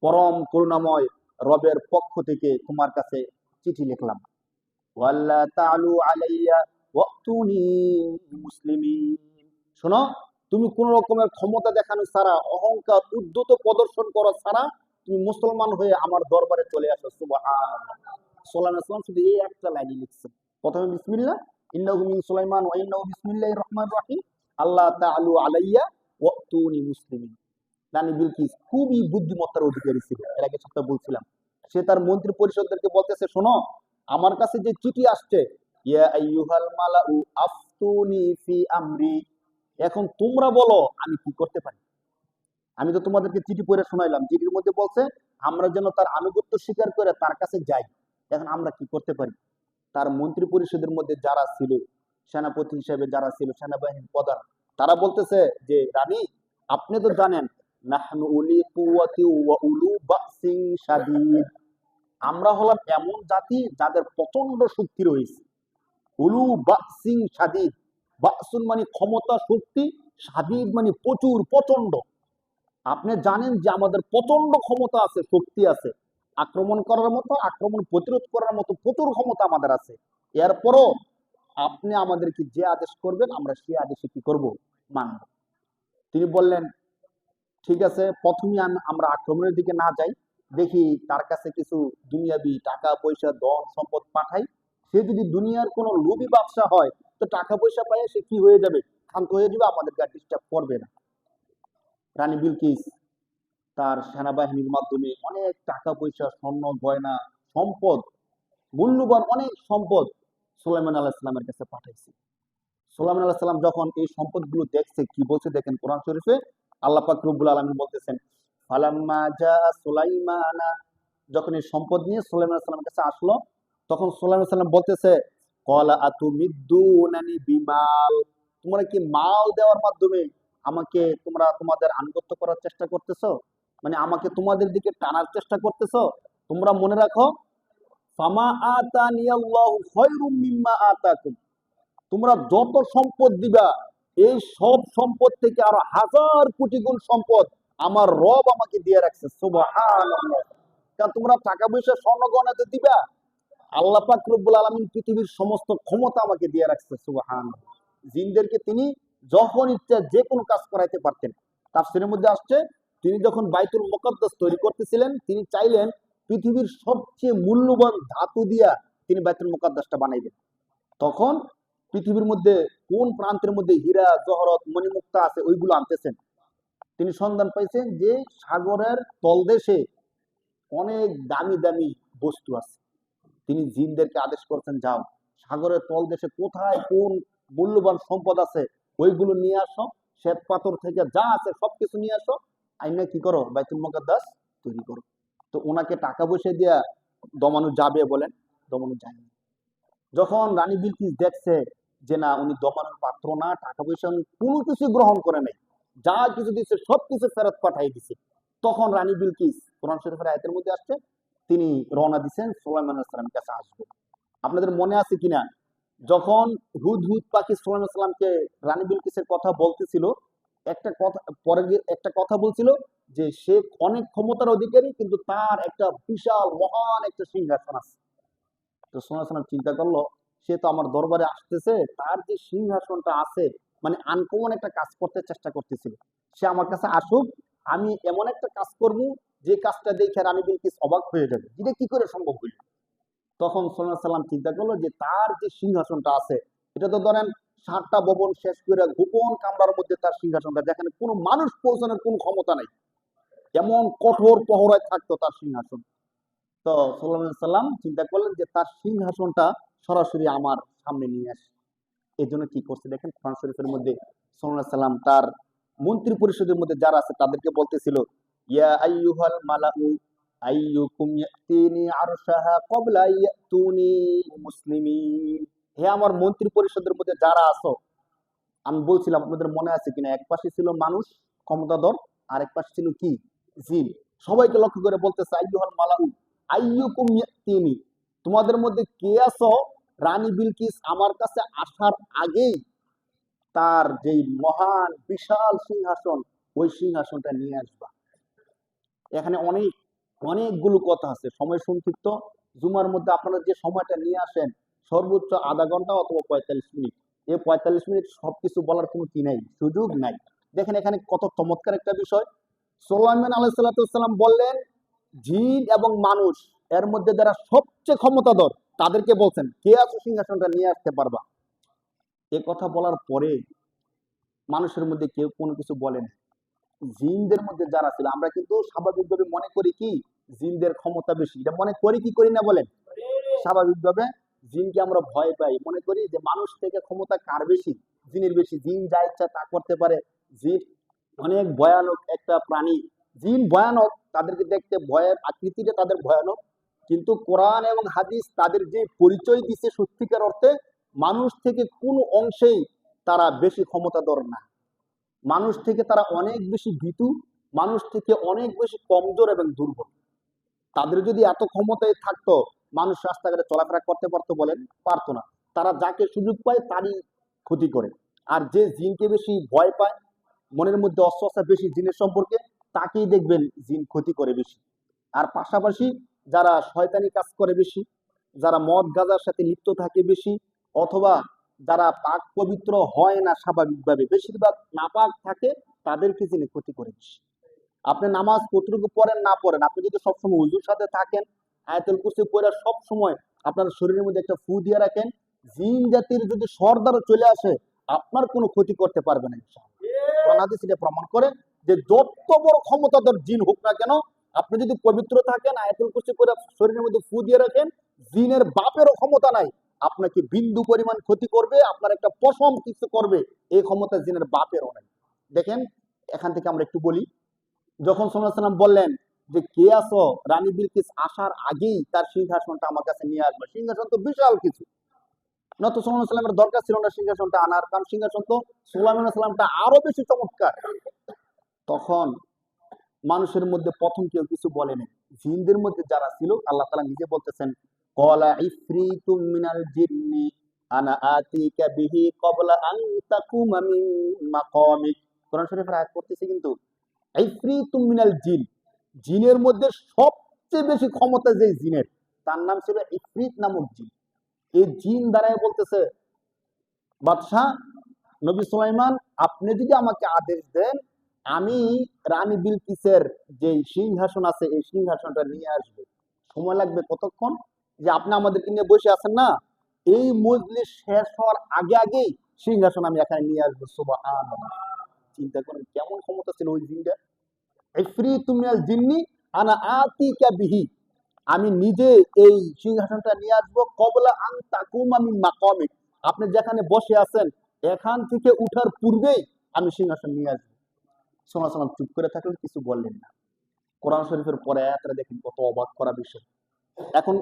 পরম করুণাময় রবের পক্ষ থেকে তোমার কাছে চিঠি লিখলাম। ওয়াল্লা তাআলু আলাইয়া ওয়াতুনি মুসলিমিন। শোনো, তুমি কোন রকমের ক্ষমতা দেখানো ছাড়া, অহংকার উদ্ধত প্রদর্শন করা ছাড়া তুমি মুসলমান হয়ে আমার দরবারে চলে আসো। সুবহানাল্লাহ। সুলাইমান আলাইহিস শুধু এই একটা লাইনই লিখছেন। প্রথমে বিসমিল্লাহ, ইন্নাহু মিন সুলাইমান ওয়া ইন্নাহু বিসমিল্লাহির রহমানির রহিম, আল্লাহ তাআলু আলাইয়া ওয়াতুনি মুসলিমিন। রানী বিলকিস খুবই বুদ্ধিমত্তার অধিকারী ছিল, এর আগে সপ্তাহে বলছিলাম। সে তার মন্ত্রী পরিষদদেরকে বলতেছে, শোনো, আমার কাছে যে চিঠি আসছে, ইয়া আইয়ুহাল মালাউ আফতুনি ফি আমরি, এখন তোমরা বলো আমি কি করতে পারি। আমি তো তোমাদেরকে চিঠি পড়ে শোনাইলাম, চিঠির মধ্যে বলছে আমরা যেন তার আনুগত্য স্বীকার করে তার কাছে যাই। এখন আমরা কি করতে পারি? তার মন্ত্রী পরিষদের মধ্যে যারা ছিল, সেনাপতি হিসেবে যারা ছিল, সেনাবাহিনীর প্রধান, তারা বলতেছে যে রানী, আপনি তো জানেন নাহনু উলি কুওয়াতি ওয়া উলু বাসিন শাদীদ, আমরা হলাম এমন জাতি যাদের প্রচন্ড শক্তি রয়েছে। উলু বাসিন শাদীদ, বাসুন মানে ক্ষমতা শক্তি, শাদীদ মানে প্রচুর প্রচন্ড। আপনি জানেন যে আমাদের প্রচন্ড ক্ষমতা আছে, শক্তি আছে, আক্রমণ করার মতো, আক্রমণ প্রতিরোধ করার মতো প্রচুর ক্ষমতা আমাদের আছে। এরপরও আপনি আমাদেরকে যে আদেশ করবেন আমরা সেই আদেশে কি করব? মানব। তিনি বললেন, ঠিক আছে, প্রথমে আমরা আক্রমণের দিকে না যাই, দেখি তার কাছে কিছু দুনিয়াবি টাকা পয়সা ধন সম্পদ পাঠাই। সে যদি দুনিয়ার কোনো লোভী ব্যবসা হয়, তো টাকা পয়সা পাইয়ে সে কি হয়ে যাবে? ক্ষান্ত হয়ে যাবে, আমাদেরকে আর ডিস্টার্ব করবে না। রানী বিলকিস তার সেনাবাহিনীর মাধ্যমে অনেক টাকা পয়সা, স্বর্ণ গয়না, সম্পদ, মূল্যবান অনেক সম্পদ সুলাইমান আলাইহিস সালামের কাছে পাঠাইছে। সুলাইমান আলাইহিস সালাম যখন এই সম্পদগুলো দেখছে, কি বলছে দেখেন কোরআন শরীফে। আল্লাহ পাক রব্বুল আলামিন বলতেছেন, ফালাম্মা জা সুলাইমানা, যখন এই সম্পদ নিয়ে সুলাইমান আলাইহিস সালামের কাছে আসলো, তখন সুলাইমান আলাইহিস সালাম বলতেছে, ক্বালা আতুমিদ্দুনানি বিমাল, তোমরা কি মাল দেওয়ার মাধ্যমে আমাকে তোমরা তোমাদের আনুগত্য করার চেষ্টা করতেছো, মানে আমাকে তোমাদের দিকে টানার চেষ্টা করতেছো? তোমরা মনে রাখো, ফামা আতানিয়াল্লাহু খায়রুম মিম্মা আতাকুম, তোমরা যত সম্পদ দিবা, এই সব সম্পদ থেকে আরো হাজার কোটি গুণ সম্পদ আমার রব আমাকে দিয়ে রাখছে। সুবহানাল্লাহ। কারণ তোমরা টাকা পয়সা স্বর্ণ গয়নাতে দিবা, আল্লাহ পাক রব্বুল আলামিন পৃথিবীর সমস্ত ক্ষমতা আমাকে দিয়ে রাখছে। সুবহানাল্লাহ। জিনদেরকে তিনি যখন ইচ্ছা যে কোনো কাজ করাইতে পারতেন। তাফসীরের মধ্যে আসছে, তিনি যখন বাইতুল মুকাদ্দাস তৈরি করতেছিলেন, তিনি চাইলেন পৃথিবীর সবচেয়ে মূল্যবান ধাতু দিয়া তিনি বাইতুল মুকাদ্দাসটা বানাইবেন। তখন পৃথিবীর মধ্যে কোন প্রান্তের মধ্যে হীরা জহরত মণিমুক্তা আছে ওইগুলো আনতেছেন। তিনি সন্ধান পাইছেন যে সাগরের তলদেশে অনেক দামি দামি বস্তু আছে। তিনি জিনদেরকে আদেশ করছেন, যাও সাগরের তলদেশে কোথায় কোন মূল্যবান সম্পদ আছে ওইগুলো নিয়ে আসো, শ্বেত পাথর থেকে যা আছে সবকিছু নিয়ে আসো, আইনা কি করো, বাইতুল মুকাদ্দাস তৈরি করো। তো ওনাকে টাকা পয়সা দিয়া দমানো যাবে বলেন? দমানো যায় না। যখন রানী বিলকিস দেখছে যে না, উনি দমানোর পাত্র না, টাকা পয়সা উনি কোনো কিছু গ্রহণ করে নাই, যা কিছু দিচ্ছে সবকিছু ফেরত পাঠাই দিছে, তখন রানী বিলকিস, কোরআন শরীফের আয়াতের মধ্যে আসছে, তিনি রওনা দিচ্ছেন সুলাইমান আলাইহিস সালামের কাছে আসবেন। আপনাদের মনে আছে কিনা, যখন হুদহুদ পাখি সুলাইমান আলাইহিস সালামকে রানী বিলকিসের কথা বলতেছিল, একটা কথা পরে গিয়ে একটা কথা বলছিল যে সে অনেক ক্ষমতার অধিকারী, কিন্তু তার একটা বিশাল মহান একটা সিংহাসন আছে। তো সুলাইমান সালাম চিন্তা করলো, সে তো আমার দরবারে আসতেছে, তার যে সিংহাসনটা আছে, মানে আনকমন একটা কাজ করতে চেষ্টা করতেছিল, সে আমার কাছে আসুক, আমি এমন একটা কাজ করব যে কাজটা দেখে রানী বিলকিস অবাক হয়ে যাবে, এটা কি করে সম্ভব হইল। তখন সুলাইমান সাল্লাম চিন্তা করলো যে তার যে সিংহাসনটা আছে, এটা তো ধরেন 7টা ভবন শেষ করে গোপন কামরার মধ্যে তার সিংহাসনটা, যেখানে কোনো মানুষ পৌঁছানোর কোনো ক্ষমতা নাই, এমন কঠোর পহরায় থাকতো তার সিংহাসন। তো সুলাইমান সাল্লাম চিন্তা করলেন যে তার সিংহাসনটা সরাসরি আমার সামনে নিয়ে আসে। এই জন্য কি করছে দেখেন, কোরআন শরীফের মধ্যে সুলাইমান সাল্লাম তার মন্ত্রী পরিষদের মধ্যে যারা আছে তাদেরকে বলতেছিল, ইয়া আইয়ুহাল মালাউ আইয়ুকুম ইয়াতিনি আরশাহা ক্বাবলা ইয়াতুনি মুসলিমিন। হে আমার মন্ত্রী পরিষদের মধ্যে যারা আছো, আমি বলছিলাম আপনাদের মনে আছে কিনা, এক পাশে ছিল মানুষ ক্ষমতাধর, আর এক পাশে ছিল কি, জিন। সবাইকে লক্ষ্য করে বলতেছে, আইয়ুহাল মালাউ আইয়ুকুম ইয়াতিনি, তোমাদের মধ্যে কে আছো রানী বিলকিস আমার কাছে আসার আগেই তার যেই মহান বিশাল সিংহাসন, ওই সিংহাসনটা নিয়ে আসবা। এখানে অনেকগুলো কথা আছে, সময় সংক্ষিপ্ত, জুমার মধ্যে আপনারা যে সময়টা নিয়ে আসেন সর্বোচ্চ আধা ঘন্টা অথবা 45 মিনিট, এই 45 মিনিট সবকিছু বলার কোনো কি নাই, সুযোগ নাই। দেখেন এখানে কত চমৎকার একটা বিষয়। সুলাইমান আলাইহিস সালাম বললেন জিন এবং মানুষ এর মধ্যে যারা সবচেয়ে ক্ষমতাধর তাদেরকে বলছেন, কে আছো সিংহাসনটা নিয়ে আসতে পারবা। এ কথা বলার পরে মানুষের মধ্যে কেউ কোনো কিছু বলেন। জিনদের মধ্যে যারা ছিল, আমরা কিন্তু স্বাভাবিকভাবে মনে করি কি জিনদের ক্ষমতা বেশি, এটা মনে করি কি করি না বলেন? স্বাভাবিকভাবে জিনকে আমরা ভয় পাই, মনে করি যে মানুষ থেকে ক্ষমতা কার বেশি, জিনের বেশি, জিন যা ইচ্ছা তা করতে পারে, জিন অনেক ভয়ানক একটা প্রাণী, জিন ভয়ানক, তাদেরকে দেখতে ভয়ের আকৃতিটা তাদের ভয়ানক, কিন্তু কোরআন এবং হাদিস তাদের যে পরিচয় দিচ্ছে সত্যিকার অর্থে মানুষ থেকে কোনো অংশেই তারা বেশি ক্ষমতাধর না, মানুষ থেকে তারা অনেক বেশি ভীতু, মানুষ থেকে অনেক বেশি কমজোর এবং দুর্বল। তাদের যদি এত ক্ষমতায় থাকতো, মানুষ রাস্তাঘাটে চলাফেরা করতে পারতো বলেন? পারতো না। তারা যাকে সুযোগ পায় তারই ক্ষতি করে। আর যে জিনকে বেশি ভয় পায়, মনের মধ্যে অস্বস্থতা বেশি জিনের সম্পর্কে, তাকেই দেখবেন জিন ক্ষতি করে বেশি। আর পাশাপাশি যারা শয়তানি কাজ করে বেশি, যারা মদ গাঁজার সাথে লিপ্ত থাকে বেশি, অথবা যারা পাক পবিত্র হয় না স্বাভাবিকভাবে, বেশিরভাগ নাপাক থাকে, তাদেরকে জিনে ক্ষতি করে বেশি। আপনি নামাজ কতটুকু পড়েন না পড়েন, আপনি যদি সবসময় ওযুর সাথে থাকেন, আয়াতুল কুরসি পড়ে সব সময় আপনার শরীরের মধ্যে একটা ফু দিয়ে রাখেন, জিন জাতির যদি সর্দারও চলে আসে আপনার কোনো ক্ষতি করতে পারবে না ইনশাআল্লাহ। কোরআন হাদিস এটা প্রমাণ করে যে যত বড় ক্ষমতাধর জিন হোক না কেন, আপনি যদি পবিত্র থাকেন, আয়াতুল কুরসি পড়ে শরীরের মধ্যে ফু দিয়ে রাখেন, জিনের বাপেরও ক্ষমতা নাই আপনাকে বিন্দু পরিমাণ ক্ষতি করবে, আপনার একটা পশম কিছু করবে, এই ক্ষমতা জিনের বাপেরও নাই। দেখেন এখান থেকে আমরা একটু বলি, যখন সাল্লাল্লাহু আলাইহি ওয়াসাল্লাম বললেন যে কে আছো, রানী বিলকিস আসার আগেই তার সিংহাসনটা আমার কাছে নিয়ে আসবে, সিংহাসন তো বিশাল কিছু, নত সাল্লাল্লাহু আলাইহি ওয়াসাল্লামের দরকার ছিল না সিংহাসনটা আনার, কারণ সিংহাসন তো সুলাইমান আলাইহিস সালামটা আরো বেশি চমৎকার। তখন মানুষের মধ্যে প্রথম কেউ কিছু বলেনি, জিনদের মধ্যে যারা ছিল, আল্লাহ তাআলা নিজে বলতেছেন, ক্বালা ইফরিতুম মিনাল জিন্নি আনা আতিকা বিহি ক্বাবলা আন তাকুমা মিন মাকামিক। কোরআন শরীফের আয়াত পড়তেছি কিন্তু, ইফরিতুম মিনাল জিন, জিনের মধ্যে সবচেয়ে বেশি ক্ষমতা যে জিনের, তার নাম ছিল ইফরিত নামক জিন। এই জিন দ্বারাই বলতেছে, বাদশাহ নবী সুলাইমান, আপনি যদি আমাকে আদেশ দেন, আমি রানী বিলকিসের যে সিংহাসন আছে এই সিংহাসনটা নিয়ে আসবো। সময় লাগবে কতক্ষণ? যে আপনি আমাদেরকে নিয়ে বসে আছেন না, এই মজলিস শেষ হওয়ার আগে আগেই সিংহাসন আমি এখানে নিয়ে আসবো। সুবহানাল্লাহ। চিন্তা করেন কেমন ক্ষমতা ছিল ওই জিনটা। ইফরিতু মিনাল জিন্নি আনা আতিকা বিহি, আমি নিজে এই সিংহাসনটা নিয়ে আসবো কবলা আন তাকুমা মিন মাকামিক, আপনি যেখানে বসে আছেন এখান থেকে উঠার পূর্বেই আমি সিংহাসন নিয়ে আসবো। সাল্লাল্লাহু আলাইহি ওয়াসাল্লাম চুপ করে থাকলেন, কিছু বললেন না। কোরআন শরীফের পরে আয়াতটা দেখেন কত অবাক করা বিষয়। এখন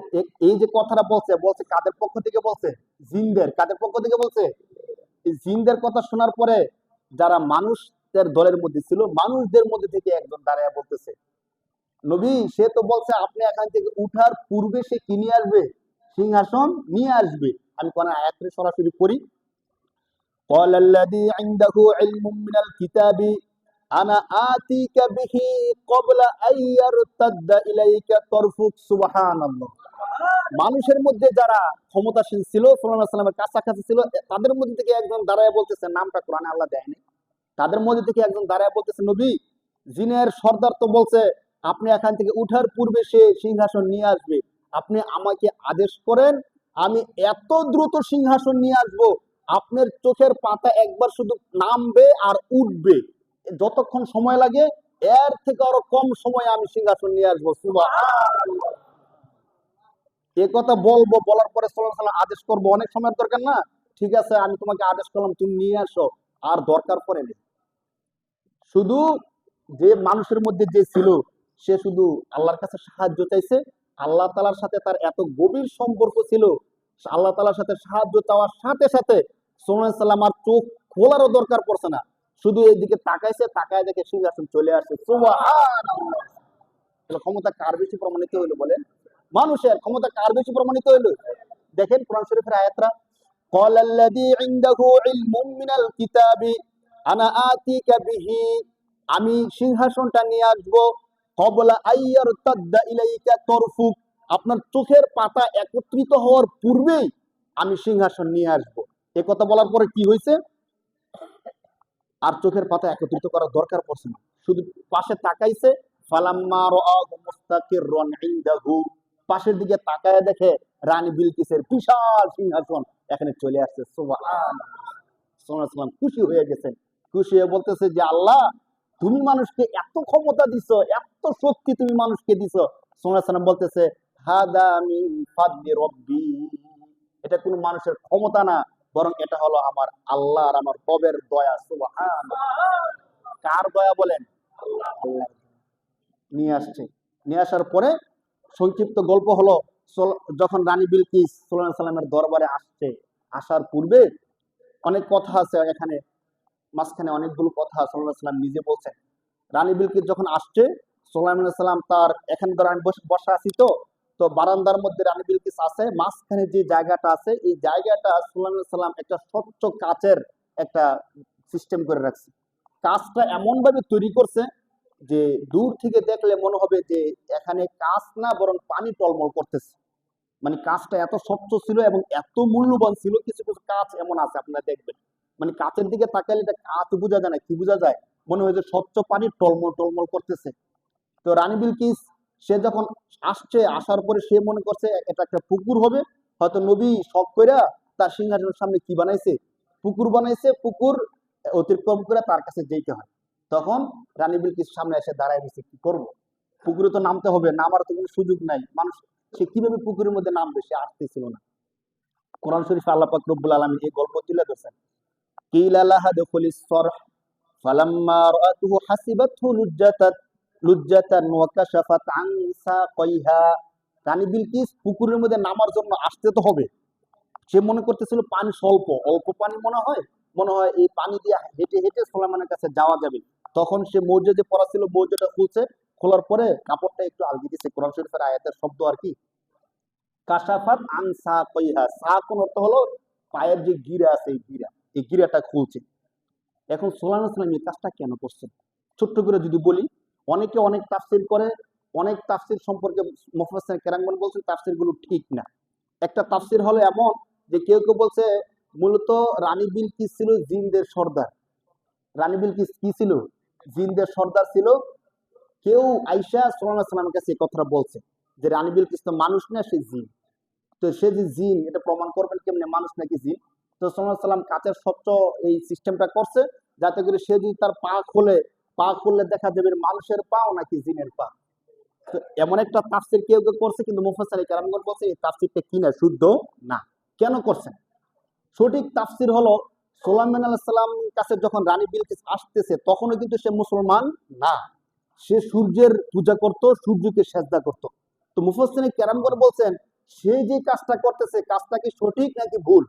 এই যে কথাটা বলছে বলছে কাদের পক্ষ থেকে বলছে? জিনদের। কাদের পক্ষ থেকে বলছে? এই জিনদের কথা শোনার পরে যারা মানুষদের দলের মধ্যে ছিল, মানুষদের মধ্যে থেকে একজন দাঁড়ায় বলতেছে, নবী সে তো বলছে আপনি এখান থেকে উঠার পূর্বে সে কি নিয়ে আসবে? সিংহাসন নিয়ে আসবে। আমি কোন আয়াতটি সরাসরি পড়ি। قال الذي عنده علم من الكتاب أنا آتيك به قبل أن يرتد إليك طرفك سبحان الله। মানুষের মধ্যে যারা ক্ষমতাশীল ছিল সাল্লাল্লাহু আলাইহি ওয়াসাল্লামের কাছাকাছি ছিল, তাদের মধ্যে থেকে একজন দাঁড়ায় বলতেছে, নামটা কোরআনে আল্লাহ দেয়নি, তাদের মধ্যে থেকে একজন দাঁড়ায় বলতেছে, নবী জিনের সর্দার তো বলছে আপনি এখান থেকে উঠার পূর্বে সে সিংহাসন নিয়ে আসবে, আপনি আমাকে আদেশ করেন আমি এত দ্রুত সিংহাসন নিয়ে আসবো আপনার চোখের পাতা একবার শুধু নামবে আর উঠবে, যতক্ষণ সময় লাগে এর থেকে আরো কম সময়ে আমি সিংহাসন নিয়ে আসবো। সুবহানাল্লাহ। এ কথা বলবো, বলার পরে সাল্লাল্লাহু আলাইহি ওয়াসাল্লাম আদেশ করবো, অনেক সময়ের দরকার না, ঠিক আছে আমি তোমাকে আদেশ করলাম তুমি নিয়ে আসো, আর দরকার পড়ে নেই। শুধু যে মানুষের মধ্যে যে ছিল সে শুধু আল্লাহর কাছে সাহায্য চাইছে, আল্লাহ তাআলার সাথে তার এত গভীর সম্পর্ক ছিল, আল্লাহ তাআলার সাথে সাহায্য চাওয়ার সাথে সাথে সাল্লাল্লাহু আলাইহি ওয়াসাল্লাম আর চোখ খোলারও দরকার পড়ছে না, শুধু এদিকে তাকাইছে, তাকায় দেখে সিংহাসন চলে আসে। সুবহানাল্লাহ। ক্ষমতা কার বেশি প্রমাণিত হইলো বলেন? মানুষের ক্ষমতা কার বেশি প্রমাণিত হইলো? দেখেন কোরআন শরীফের আয়াতরা, قال الذي عنده علم من الكتاب انا آتيك به, আমি সিংহাসনটা নিয়ে আসবো কবলা আইয়ার তাদ্দা ইলাইকা তরফুক, আপনার চোখের পাতা একত্রিত হওয়ার পূর্বেই আমি সিংহাসন নিয়ে আসবো। এই কথা বলার পরে কি হয়েছে? আর চোখের পাতা একত্রিত করার দরকার পড়ছে না, শুধু পাশে তাকাইছে, ফালাম্মা রাআহু মুস্তাকিররান ইনদাহু, পাশের দিকে তাকায় দেখে রানী বিলকিসের বিশাল সিংহাসন এখানে চলে আসছে। সুবহানাল্লাহ। সাল্লাল্লাহু খুশি হয়ে গেছেন, খুশি হয়ে বলতেছে যে আল্লাহ তুমি মানুষকে এত ক্ষমতা দিছো, এত শক্তি তুমি মানুষকে দিছো। সাল্লাল্লাহু বলতেছে হাদা মিন ফাদলি রব্বি, এটা কোনো মানুষের ক্ষমতা না, বরং এটা হলো আমার আল্লাহ আর আমার রবের দয়া। সুবহানাল্লাহ। কার দয়া বলেন? আল্লাহ। নিয়ে আসছে, নিয়ে আসার পরে সংক্ষিপ্ত গল্প হলো, যখন রানী বিলকিস সাল্লাল্লাহু আলাইহি সাল্লামের দরবারে আসছে, আসার পূর্বে অনেক কথা আছে এখানে, মাঝখানে অনেকগুলো কথা সাল্লাল্লাহু আলাইহি সাল্লাম নিজে বলছেন। রানী বিলকিস যখন আসছে সাল্লাল্লাহু আলাইহি সাল্লাম তার, এখানে ধর আমি বসা আছি তো, তো বারান্দার মধ্যে রানী বিলকিস আছে, মাঝখানে যে জায়গাটা আছে এই জায়গাটা সাল্লাল্লাহু আলাইহি সাল্লাম একটা স্বচ্ছ কাচের একটা সিস্টেম করে রাখছে। কাজটা এমন ভাবে তৈরি করছে যে দূর থেকে দেখলে মনে হবে যে এখানে কাঁচ না বরং পানি টলমল করতেছে, মানে কাঁচটা এত স্বচ্ছ ছিল এবং এত মূল্যবান ছিল। কিছু কিছু কাঁচ এমন আছে আপনারা দেখবেন, মানে কাঁচের দিকে তাকালে এটা কাঁচ বোঝা যায় না, কি বোঝা যায়? মনে হয় যে স্বচ্ছ পানি টলমল টলমল করতেছে। তো রানী বিলকিস সে যখন আসছে, আসার পরে সে মনে করছে এটা একটা পুকুর হবে, হয়তো নবী শখ কইরা তার সিংহাসনের সামনে কি বানাইছে? পুকুর বানাইছে, পুকুর অতিক্রম করে তার কাছে যেতে হয়। তখন রানী বিলকিস সামনে এসে দাঁড়ায় গেছে, কি করবো, পুকুরে তো নামতে হবে, নামার তো কোনো সুযোগ নাই, মানুষ সে কিভাবে পুকুরের মধ্যে নামবে, সে আসতেছিল না। কোরআন শরীফে আল্লাহ পাক রব্বুল আলামিন এই গল্প তুলে ধরছেন। কিলা লাহা দুখুলিস সরহ ফালাম্মা রাআতুহু হাসিবাতহু লুজ্জাতান ওয়া কাশাফাত আন সাকাইহা, রানী বিলকিস পুকুরের মধ্যে নামার জন্য আসতে তো হবে, সে মনে করতেছিল পানি স্বল্প, অল্প পানি মনে হয় এই পানি দিয়ে হেঁটে হেঁটে সুলাইমানের কাছে যাওয়া যাবে। তখন সে মৌজা যে পরা ছিল মৌজাটা খুলছে, খোলার পরে কাপড়টা একটু আলগি দিচ্ছে। কোরআন শরীফের আয়াতের শব্দ আর কি, কাশাফাত আন সাকাইহা, সাকুন অর্থ হলো পায়ের যে গিরা আছে, এই গিরাটা খুলছে। এখন সুলাইমান আলাইহিস এই কাজটা কেন করছেন? ছোট্ট করে যদি বলি, অনেকে অনেক তাফসীর করে, অনেক তাফসীর সম্পর্কে মুফাসসির কেরামগণ বলছেন তাফসীর গুলো ঠিক না। একটা তাফসীর হলো এমন যে কেউ কেউ বলছে মূলত রানী বিলকিস ছিল জিনদের সর্দার। রানী বিলকিস কি ছিল? জিনদের সর্দার ছিল। কেউ আয়েশা সাল্লাল্লাহু আলাইহি সাল্লামের কাছে এই কথাটা বলছে যে রানী বিলকিস তো মানুষ না, সে জিন। তো সে যে জিন এটা প্রমাণ করবেন কেমনে, মানুষ নাকি জিন? তো সাল্লাল্লাহু আলাইহি সাল্লাম কাচের স্বচ্ছ এই সিস্টেমটা করছে যাতে করে সে যদি তার পা খুললে দেখা যাবে মানুষের পাও নাকি জিনের পা। তো এমন একটা তাফসীর কেউ কেউ করছে, কিন্তু মুফাসসির কেরামগণ বলছে এই তাফসীরটা কি না, শুদ্ধ না। কেন করছেন? সঠিক তাফসীর হলো সুলাইমান আলাইহিস সালাম কাছে যখন রানী বিলকিস আসতেছে তখনও কিন্তু সে মুসলমান না, সে সূর্যের পূজা করত, সূর্যকে সেজদা করত। তো মুফাসসির কেরামগণ বলছেন সে যে কাজটা করতেছে কাজটা কি সঠিক নাকি ভুল।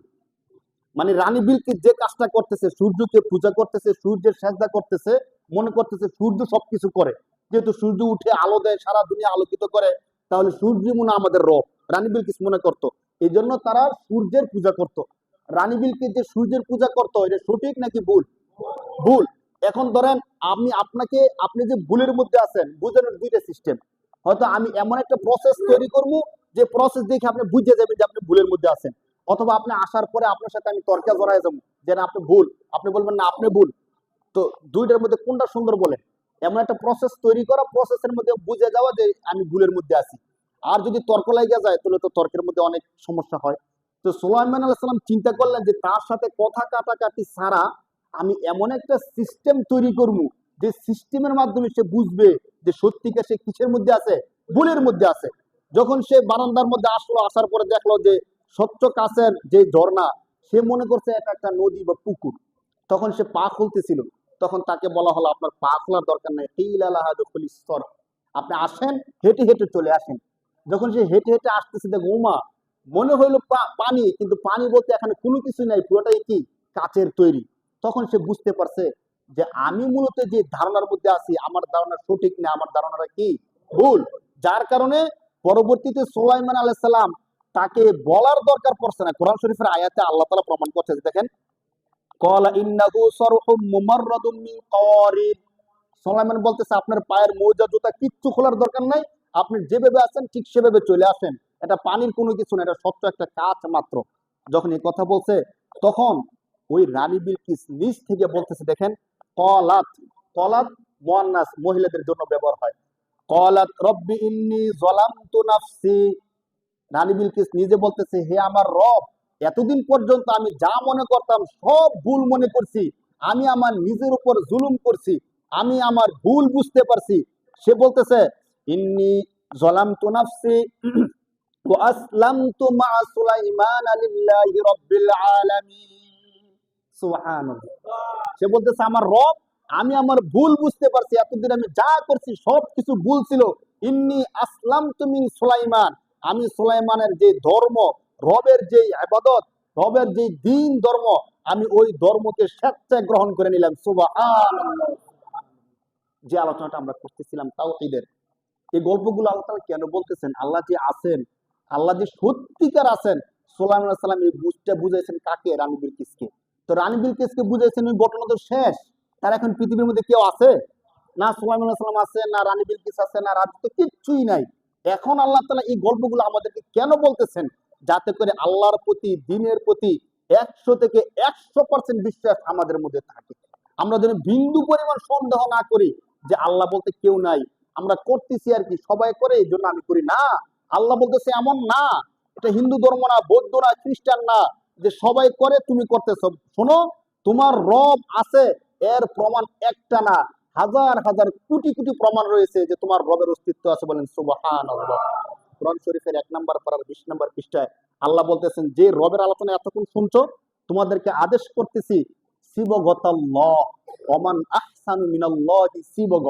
মানে রানী বিলকিস যে কাজটা করতেছে, সূর্যকে পূজা করতেছে, সূর্যের সেজদা করতেছে, মনে করতেছে সূর্য সবকিছু করে, যেহেতু সূর্য উঠে আলো দেয়, সারা দুনিয়া আলোকিত করে, তাহলে সূর্য মনে আমাদের রব, রানী বিলকিস মনে করতো। এই জন্য তারা সূর্যের পূজা করত। রানী বিলকিস যে সূর্যের পূজা করতো, এটা সঠিক নাকি ভুল? ভুল। এখন ধরেন আপনি যে ভুলের মধ্যে আছেন, বুঝানোর দুইটা সিস্টেম। হয়তো আমি এমন একটা প্রসেস তৈরি করবো যে প্রসেস দেখে আপনি বুঝে যাবেন যে আপনি ভুলের মধ্যে আছেন, অথবা আপনি আসার পরে আপনার সাথে আমি তর্কে জড়ায় যাবো যে না আপনি ভুল, আপনি বলবেন না আপনি ভুল। তো দুইটার মধ্যে কোনটা সুন্দর বলেন? এমন একটা প্রসেস তৈরি করা, প্রসেসের মধ্যে বুঝে যাওয়া যে আমি ভুলের মধ্যে আছি। আর যদি তর্ক লাগিয়ে যায় তাহলে তো তর্কের মধ্যে অনেক সমস্যা হয়। তো সুলাইমান আলাইহিস সালাম চিন্তা করলেন যে তার সাথে কথা কাটাকাটি ছাড়া আমি এমন একটা সিস্টেম তৈরি করব যে সিস্টেমের মাধ্যমে সে বুঝবে যে সত্যিকার সে কিসের মধ্যে আছে, ভুলের মধ্যে আছে। যখন সে বারান্দার মধ্যে আসলো, আসার পরে দেখলো যে স্বচ্ছ কাছের যে ঝর্ণা, সে মনে করছে এটা একটা নদী বা পুকুর। তখন সে পা খুলতেছিল, তখন তাকে বলা হলো আপনার পা খোলার দরকার নাই, আপনি আসেন, হেঁটে হেঁটে চলে আসেন। যখন সে হেঁটে হেঁটে আসতেছে দেখো উমা, মনে হইলো পানি, কিন্তু পানি বলতে এখানে কোনো কিছু নাই, পুরোটাই কি কাচের তৈরি। তখন সে বুঝতে পারছে যে আমি মূলত যে ধারণার মধ্যে আছি, আমার ধারণা সঠিক না, আমার ধারণাটা কি ভুল। যার কারণে পরবর্তীতে সুলাইমান আলাইহিস সালাম তাকে বলার দরকার পড়ছে না। কোরআন শরীফের আয়াতে আল্লাহ তাআলা প্রমাণ করছে, দেখেন ক্বালা ইন্নাহু সারহুম মুমাররাদুম মিন কাওয়ারিদ। সুলাইমান বলতেছে আপনার পায়ের মোজা জুতা কিচ্ছু খোলার দরকার নাই, আপনি যেভাবে আছেন ঠিক সেভাবে চলে আসেন, এটা পানির কোনো কিছু না, এটা স্বচ্ছ একটা কাঁচ মাত্র। যখন এই কথা বলছে তখন ওই রানী বিলকিস নিজ থেকে বলতেছে, দেখেন ক্বালাত, ক্বালাত মুয়ান্নাস, মহিলাদের জন্য ব্যবহার হয়। ক্বালাত রব্বি ইন্নী যালামতু নাফসি। রানী বিলকিস নিজে বলতেছে হে আমার রব, এতদিন পর্যন্ত আমি যা মনে করতাম সব ভুল মনে করছি, আমি আমার নিজের উপর জুলুম করছি, আমি আমার ভুল বুঝতে পারছি। সে বলতেছে ইন্নী যালামতু নাফসি ওয়া আসলামতু মা সুলাইমান লিল্লাহি রাব্বিল আলামিন। সুবহানাল্লাহ। সে বলতেছে আমার রব, আমি আমার ভুল বুঝতে পারছি, এতদিন আমি যা করছি সব কিছু ভুল ছিল। ইন্নী আসলামতু মিন সুলাইমান, আমি সুলাইমানের যে ধর্ম, রবের যে ইবাদত, রবের যে দ্বীন ধর্ম, আমি ওই ধর্মকে স্বেচ্ছায় গ্রহণ করে নিলাম। সুবহানাল্লাহ। যে আলোচনাটা আমরা করতেছিলাম তাওহীদের, এই গল্পগুলো আল্লাহ তাআলা কেন বলতেছেন? আল্লাহ যে আছেন, আল্লাহ যে সত্যিকার আছেন, সুলাইমান আলাইহিস সালাম এই বুঝটা বুঝাইছেন কাকে? রানী বিলকিসকে। তো রানী বিলকিসকে বুঝাইছেন, ওই ঘটনা তো শেষ, তার এখন পৃথিবীর মধ্যে কেউ আছে? না সুলাইমান আলাইহিস সালাম আছে, না রানী বিলকিস আছে, না রাজ্য, তো কিচ্ছুই নাই। এখন আল্লাহ তাআলা এই গল্পগুলো আমাদেরকে কেন বলতেছেন? যাতে করে আল্লাহর প্রতি, দ্বীনের প্রতি 100 থেকে 100% বিশ্বাস আমাদের মধ্যে থাকে। আমরা যেন বিন্দু পরিমাণ সন্দেহ না করি যে আল্লাহ বলতে কেউ নাই, আমরা করতেছি আর কি, সবাই করে এই জন্য আমি করি না। আল্লাহ বলতেছে এমন না, এটা হিন্দু ধর্ম না, বৌদ্ধ না, খ্রিস্টান না যে সবাই করে তুমি করতেছ। শোনো, তোমার রব আছে, এর প্রমাণ একটা না, হাজার হাজার কোটি কোটি প্রমাণ রয়েছে যে তোমার রবের অস্তিত্ব আছে। বলেন সুবহানাল্লাহ। কোরআন শরীফের 1 নম্বর পারার 20 নম্বর পৃষ্ঠায় আল্লাহ বলতেছেন যে রবের আলোচনা এতক্ষণ শুনছো, তোমাদেরকে আদেশ করতেছি সিবগতাল্লাহ ওমান আহসানু মিনাল্লাহি সিবগ,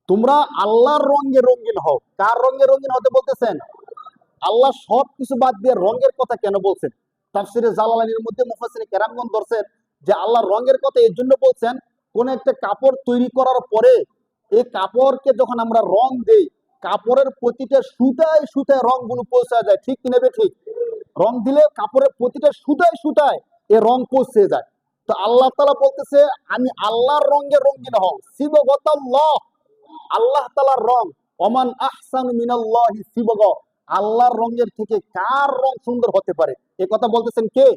তোমরা আল্লাহর রঙে রঙিন হও। কার রঙে রঙিন হতে বলতেছেন? আল্লাহ সবকিছু বাদ দিয়ে রঙের কথা কেন বলছেন? তাফসিরে জালালাইনের মধ্যে মুফাসসিরে কেরামগণ ধরছেন যে আল্লাহ রঙের কথা এর জন্য বলছেন, কোন একটা কাপড় তৈরি করার পরে এই কাপড়কে যখন আমরা রং দেই, কাপড়ের প্রতিটা সুতায় সুতায় রংগুলো পৌঁছা যায়, ঠিক কি নেবে? ঠিক। রং দিলে কাপড়ের প্রতিটা সুতায় সুতায় এ রং পৌঁছে যায়। তো আল্লাহ তাআলা বলতেছে আমি আল্লাহর রঙে রঙিন হও, সিবগতাল্লাহ, আল্লাহ তাআলার রং, ওমান আহসানু মিনাল্লাহি সিবগ, আল্লাহর রঙের থেকে কার রং সুন্দর হতে পারে? এই কথা বলতেছেন কে?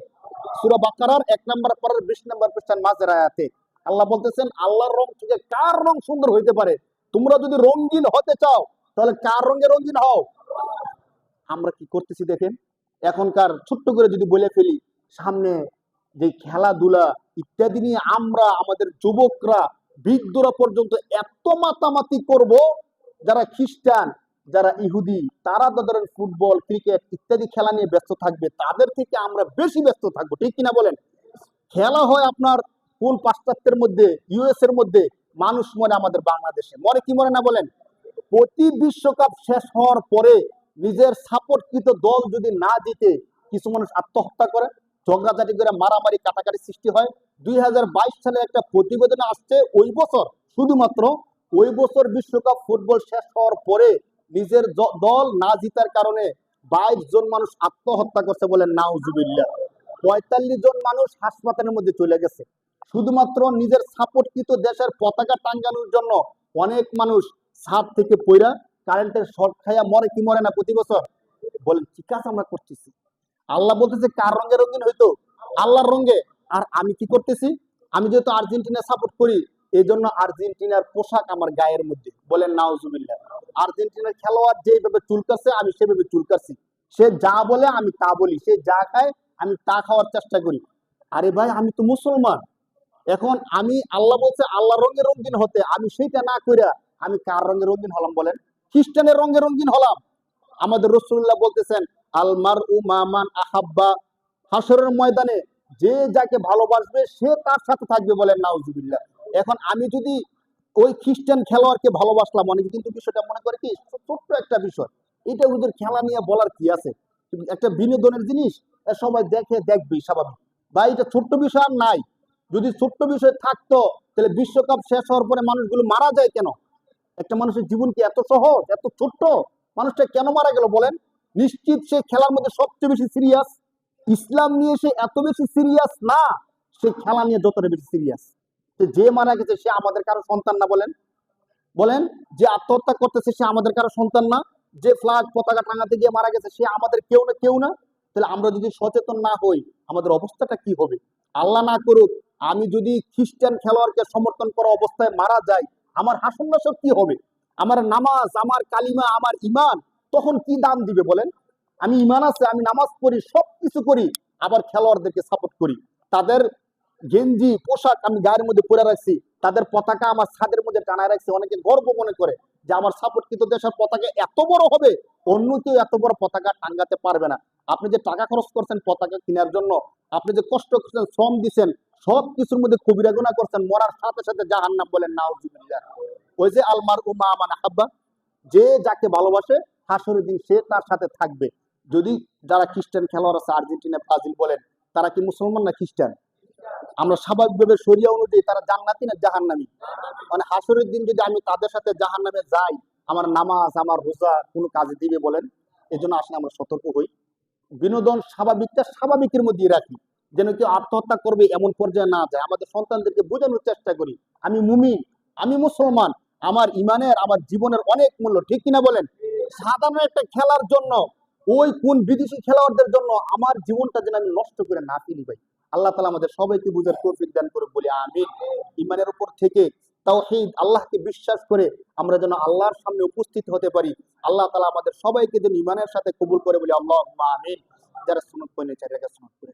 সূরা বাকারার 1 নম্বর পারার 20 নম্বর পৃষ্ঠার মাঝের আয়াতে আল্লাহ বলতেছেন আল্লাহর রং থেকে কার রং সুন্দর হইতে পারে? তোমরা যদি রঙিন হতে চাও তাহলে কার রঙে রঙিন হও? আমরা কি করতেছি দেখেন, এখনকার ছোট্ট করে যদি বলে ফেলি, সামনে যে খেলাধুলা ইত্যাদি নিয়ে আমরা আমাদের যুবকরা বৃদ্ধরা পর্যন্ত এত মাতামাতি করব, যারা খ্রিস্টান যারা ইহুদি তারা তো ধরেন ফুটবল ক্রিকেট ইত্যাদি খেলা নিয়ে ব্যস্ত থাকবে, তাদের থেকে আমরা বেশি ব্যস্ত থাকবো, ঠিক কিনা বলেন? খেলা হয় আপনার কোন পাশ্চাত্যের মধ্যে, ইউএস এর মধ্যে, মানুষ মরে আমাদের বাংলাদেশে মরে কি মরে না বলেন? প্রতি বিশ্বকাপ শেষ হওয়ার পরে নিজের সাপোর্টকৃত দল যদি না জিতে কিছু মানুষ আত্মহত্যা করে, ঝগড়াঝাটি করে মারামারি কাটাকাটি সৃষ্টি হয়। 2022 সালে একটা প্রতিবেদনে আসছে ওই বছর, শুধুমাত্র ওই বছর বিশ্বকাপ ফুটবল শেষ হওয়ার পরে নিজের দল না জিতার কারণে 22 জন মানুষ আত্মহত্যা করছে, বলেন নাউজুবিল্লাহ। 45 জন মানুষ হাসপাতালের মধ্যে চলে গেছে শুধুমাত্র নিজের সাপোর্টকৃত দেশের পতাকা টাঙ্গানোর জন্য। অনেক মানুষ ছাদ থেকে পইরা কারেন্টের শর্ট খাইয়া মরে কি মরে না প্রতি বছর? বলেন কি কাজ আমরা করতেছি? আল্লাহ বলতেছে কার রঙে রঙিন হইতো? আল্লাহর রঙে। আর আমি কি করতেছি? আমি যেহেতু আর্জেন্টিনা সাপোর্ট করি এই জন্য আর্জেন্টিনার পোশাক আমার গায়ের মধ্যে, বলেন নাউজুবিল্লাহ। আর্জেন্টিনার খেলোয়াড় যেভাবে চুলকাচ্ছে আমি সেভাবে চুলকাচ্ছি, সে যা বলে আমি তা বলি, সে যা খায় আমি তা খাওয়ার চেষ্টা করি। আরে ভাই আমি তো মুসলমান, এখন আমি আল্লাহ বলছে আল্লাহর রঙে রঙিন হতে, আমি সেইটা না কইরা আমি কার রঙে রঙিন হলাম বলেন? খ্রিস্টানের রঙে রঙিন হলাম। আমাদের রাসূলুল্লাহ বলতেছেন আল মারউ মামান আহাব্বা, হাসরের ময়দানে যে যাকে ভালোবাসবে সে তার সাথে থাকবে, বলেন নাউজুবিল্লাহ। এখন আমি যদি ওই খ্রিস্টান খেলোয়াড়কে ভালোবাসলাম, অনেকে কিন্তু বিষয়টা মনে করে কি ছোট্ট একটা বিষয়, এটা ওদের খেলা নিয়ে বলার কি আছে, একটা বিনোদনের জিনিস, সবাই দেখে দেখবেই স্বাভাবিক। বা এটা ছোট্ট বিষয় আর নাই, যদি ছোট্ট বিষয় থাকতো তাহলে বিশ্বকাপ শেষ হওয়ার পরে মানুষগুলো মারা যায় কেন? একটা মানুষের জীবন কি এত সহজ, এত ছোট্ট? মানুষটা কেন মারা গেল বলেন? নিশ্চিত সে খেলার মধ্যে সবচেয়ে বেশি সিরিয়াস। ইসলাম নিয়ে সে এত বেশি সিরিয়াস না, সে খেলা নিয়ে যতটা বেশি সিরিয়াস। যে মারা গেছে সে আমাদের কারো সন্তান না, বলেন? বলেন, যে আত্মহত্যা করতেছে সে আমাদের কারো সন্তান না? যে ফ্ল্যাগ পতাকা টাঙাতে গিয়ে মারা গেছে সে আমাদের কেউ না কেউ না? তাহলে আমরা যদি সচেতন না হই আমাদের অবস্থাটা কি হবে? আল্লাহ না করুক আমি যদি খ্রিস্টান খেলোয়াড়কে সমর্থন করা অবস্থায় মারা যাই, আমার হাসন নাসর কি হবে? আমার নামাজ, আমার কালিমা, আমার ইমান তখন কি দাম দিবে বলেন? আমি ইমান আছে, আমি নামাজ পড়ি, সবকিছু করি, আবার খেলোয়াড়দেরকে সাপোর্ট করি, তাদের গেঞ্জি পোশাক আমি গায়ের মধ্যে পরে রাখছি, তাদের পতাকা আমার ছাদের মধ্যে টানায় রাখছি, অনেকে গর্ব মনে করে যে আমার সাপোর্টকৃত দেশের পতাকা এত বড় হবে, অন্য কেউ এত বড় পতাকা টাঙ্গাতে পারবে না। আপনি যে টাকা খরচ করছেন পতাকা কেনার জন্য, আপনি যে কষ্ট করছেন, শ্রম দিচ্ছেন, সব কিছুর মধ্যে কবিরা গুনাহ করছেন, মরার সাথে সাথে জাহান্নাম, বলেন নাউজুবিল্লাহ। ওই যে আলমার উমা আমান আহাব্বা, যে যাকে ভালোবাসে হাসরের দিন সে তার সাথে থাকবে। যদি যারা খ্রিস্টান খেলোয়াড় আছে আর্জেন্টিনা ব্রাজিল বলেন, তারা কি মুসলমান না খ্রিস্টান? আমরা স্বাভাবিকভাবে শরিয়া অনুযায়ী তারা জান্নাতি না জাহান্নামী? মানে হাসরের দিন যদি আমি তাদের সাথে জাহান্নামে যাই, আমার নামাজ আমার রোজা কোনো কাজে দিবে বলেন? এই জন্য আসলে আমরা সতর্ক হই, বিনোদন স্বাভাবিকটা স্বাভাবিকের মধ্যে রাখি, যেন কেউ আত্মহত্যা করবে এমন পর্যায়ে না যায়। আমাদের সন্তানদেরকে বোঝানোর চেষ্টা করি আমি মুমিন, আমি মুসলমান, আমার ইমানের আমার জীবনের অনেক মূল্য, ঠিক কিনা বলেন? সাধারণ একটা খেলার জন্য ওই কোন বিদেশি খেলোয়াড়দের জন্য আমার জীবনটা যেন আমি নষ্ট করে না ফেলি ভাই। আল্লাহ তাআলা আমাদের সবাইকে বুঝার তৌফিক দান করুক, বলি আমিন। ইমানের উপর থেকে তাওহীদ আল্লাহকে বিশ্বাস করে আমরা যেন আল্লাহর সামনে উপস্থিত হতে পারি। আল্লাহ তাআলা আমাদের সবাইকে যেন ইমানের সাথে কবুল করে, বলি আল্লাহুম্মা আমিন। যারা সুন্নাত পড়ে চাই সুন্নাত পড়ে